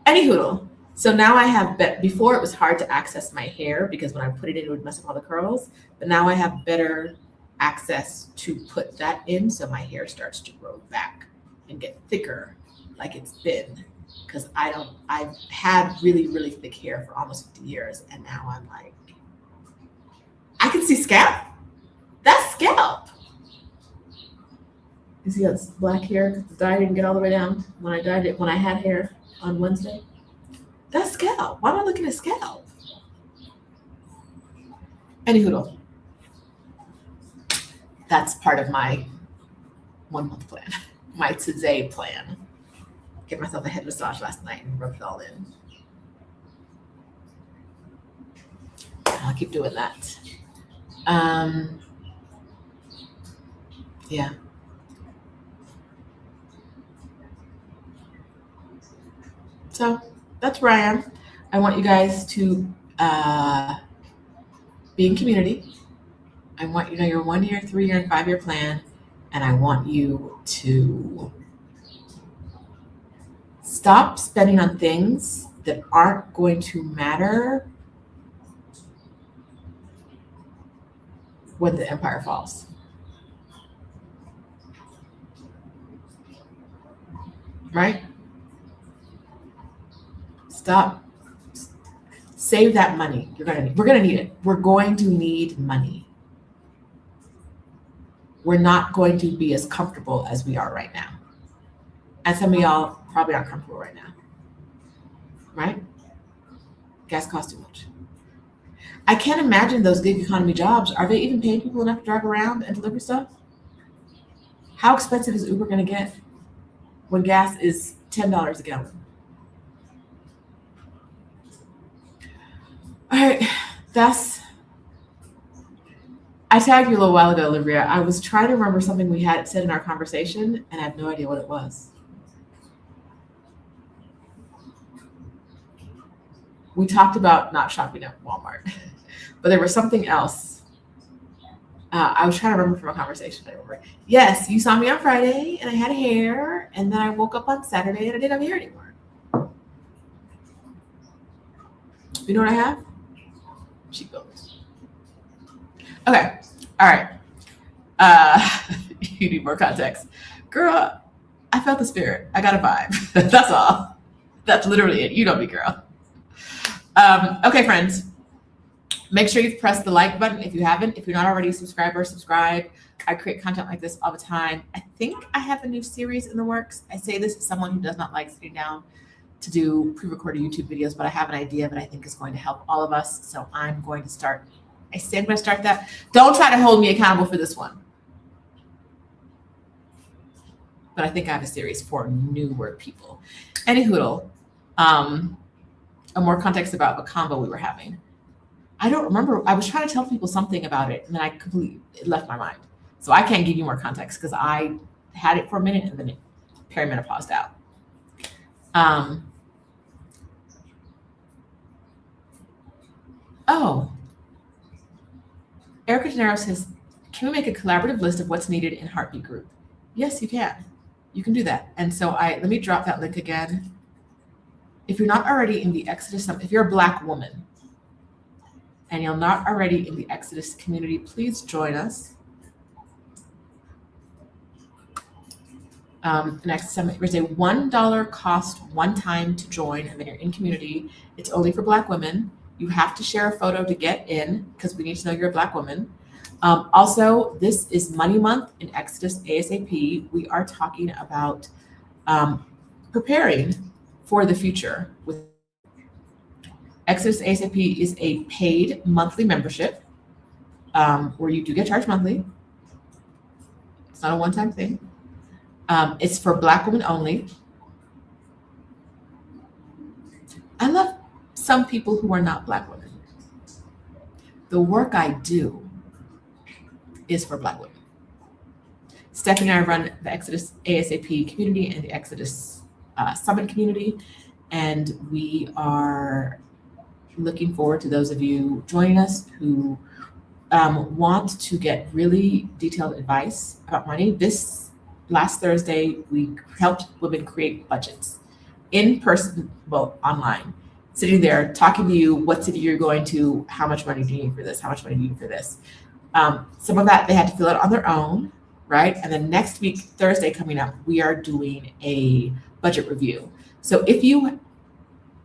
Anywho, so now I have before it was hard to access my hair because when I put it in, it would mess up all the curls. But now I have better access to put that in so my hair starts to grow back and get thicker like it's been. Because I've had really, really thick hair for almost 50 years. And now I'm like, I can see scalp. That's scalp. You see that black hair? The dye didn't get all the way down when I dyed it, when I had hair on Wednesday. That's scalp. Why am I looking at scalp? Anywho, that's part of my 1 month plan, my today plan. Get myself a head massage last night and rub it all in. I'll keep doing that. Yeah. So that's where I am. I want you guys to be in community. I want you to know your 1 year, 3 year, and 5 year plan. And I want you to stop spending on things that aren't going to matter when the empire falls. Right? Stop. Save that money. We're gonna need it. We're going to need money. We're not going to be as comfortable as we are right now. And some of y'all probably aren't comfortable right now. Right? Gas costs too much. I can't imagine those gig economy jobs. Are they even paying people enough to drive around and deliver stuff? How expensive is Uber going to get when gas is $10 a gallon? All right, I tagged you a little while ago, Olivia. I was trying to remember something we had said in our conversation, and I have no idea what it was. We talked about not shopping at Walmart, but there was something else. I was trying to remember from a conversation. I remember. Yes, you saw me on Friday and I had hair, and then I woke up on Saturday and I didn't have hair anymore. You know what I have? Cheekbones. Okay. All right. You need more context. Girl, I felt the spirit. I got a vibe. That's all. That's literally it. You know me, girl. Okay, friends. Make sure you've pressed the like button if you haven't. If you're not already a subscriber, subscribe. I create content like this all the time. I think I have a new series in the works. I say this as someone who does not like sitting down to do pre-recorded YouTube videos, but I have an idea that I think is going to help all of us. So I'm going to start. I say I'm going to start that. Don't try to hold me accountable for this one. But I think I have a series for newer people. Anyhoodle, more context about a combo we were having. I don't remember. I was trying to tell people something about it, and then I completely it left my mind. So I can't give you more context because I had it for a minute and then it perimenopaused out. Erica Gennaro says, can we make a collaborative list of what's needed in Heartbeat Group? Yes, you can. You can do that. And so let me drop that link again. If you're not already in the Exodus Summit, if you're a Black woman and you're not already in the Exodus community, please join us. Next Summit, there's a $1 cost one time to join, and then you're in community. It's only for Black women. You have to share a photo to get in because we need to know you're a Black woman. Also, this is Money Month in Exodus a.s.a.p. We are talking about preparing for the future. With Exodus a.s.a.p. is a paid monthly membership where you do get charged monthly. It's not a one-time thing. It's for Black women only. I love some people who are not Black women. The work I do is for Black women. Stephanie and I run the Exodus a.s.a.p. community and the Exodus Summit community, and we are looking forward to those of you joining us who want to get really detailed advice about money. This last Thursday, we helped women create budgets in person, well, online, sitting there talking to you, what city you're going to, how much money do you need for this, how much money do you need for this. Some of that they had to fill out on their own, right? And then next week, Thursday coming up, we are doing a budget review. So if you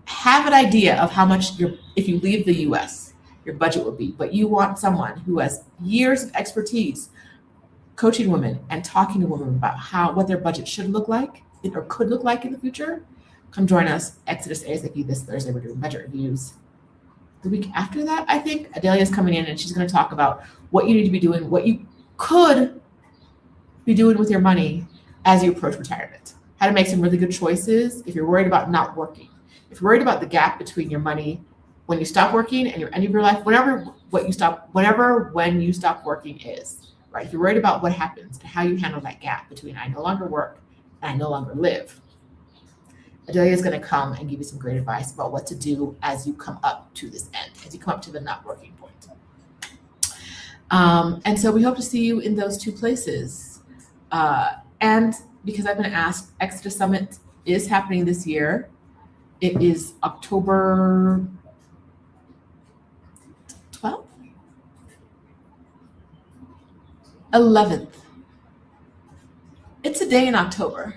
have an idea of how much if you leave the US, your budget will be, but you want someone who has years of expertise coaching women and talking to women about what their budget should look like or could look like in the future, come join us, Exodus a.s.a.p. this Thursday. We're doing budget reviews. The week after that, I think, Adelia's coming in and she's going to talk about what you need to be doing, what you could be doing with your money as you approach retirement, how to make some really good choices if you're worried about not working. If you're worried about the gap between your money when you stop working and your end of your life, when you stop working is, right? If you're worried about what happens and how you handle that gap between I no longer work and I no longer live, Adelia is going to come and give you some great advice about what to do as you come up to this end, as you come up to the not working point. And so we hope to see you in those two places. And because I've been asked, Exodus Summit is happening this year. It is October 12th? 11th. It's a day in October.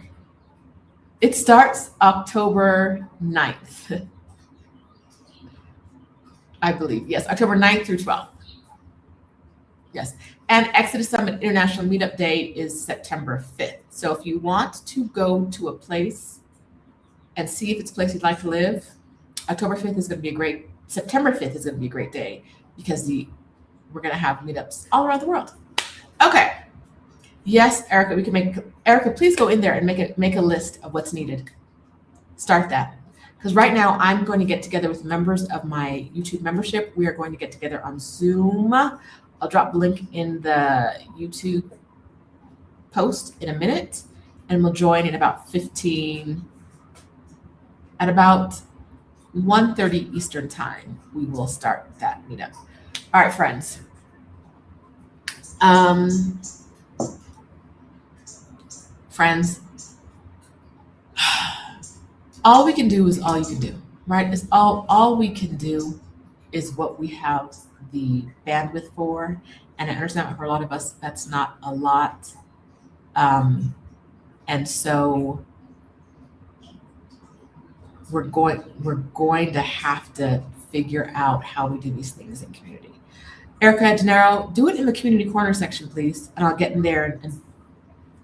It starts October 9th. I believe. Yes, October 9th through 12th. Yes. And Exodus Summit International Meetup Day is September 5th. So if you want to go to a place and see if it's a place you'd like to live, September 5th is going to be a great day because we're going to have meetups all around the world. Okay. Yes, Erica, please go in there and make a list of what's needed. Start that. Because right now I'm going to get together with members of my YouTube membership. We are going to get together on Zoom. I'll drop the link in the YouTube post in a minute, and we'll join in about 1:30 Eastern time. We will start that meetup. All right, friends. Um, Friends, all we can do is all you can do, right? It's all we can do is what we have the bandwidth for. And I understand that for a lot of us, that's not a lot. And so we're going to have to figure out how we do these things in community. Erica Denaro, do it in the community corner section, please, and I'll get in there and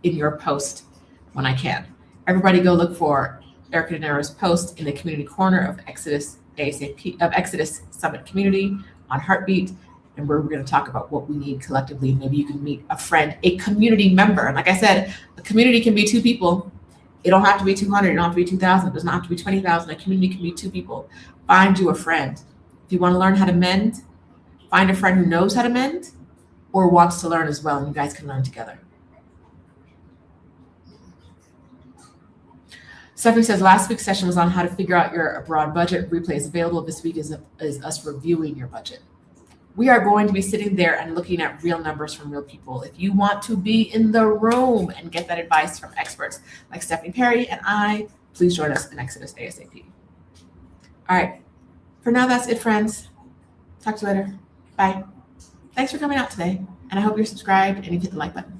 in your post when I can. Everybody go look for Erica Denaro's post in the community corner of Exodus a.s.a.p. of Exodus Summit Community on Heartbeat, and where we're going to talk about what we need collectively. Maybe you can meet a friend, a community member. And like I said, a community can be two people. It don't have to be 200. It don't have to be 2,000. It doesn't have to be 20,000. A community can be two people. Find you a friend. If you want to learn how to mend, find a friend who knows how to mend or wants to learn as well, and you guys can learn together. Stephanie says, last week's session was on how to figure out your abroad budget. Replay is available. This week is us reviewing your budget. We are going to be sitting there and looking at real numbers from real people. If you want to be in the room and get that advice from experts like Stephanie Perry and I, please join us in Exodus ASAP. All right. For now, that's it, friends. Talk to you later. Bye. Thanks for coming out today. And I hope you're subscribed and you hit the like button.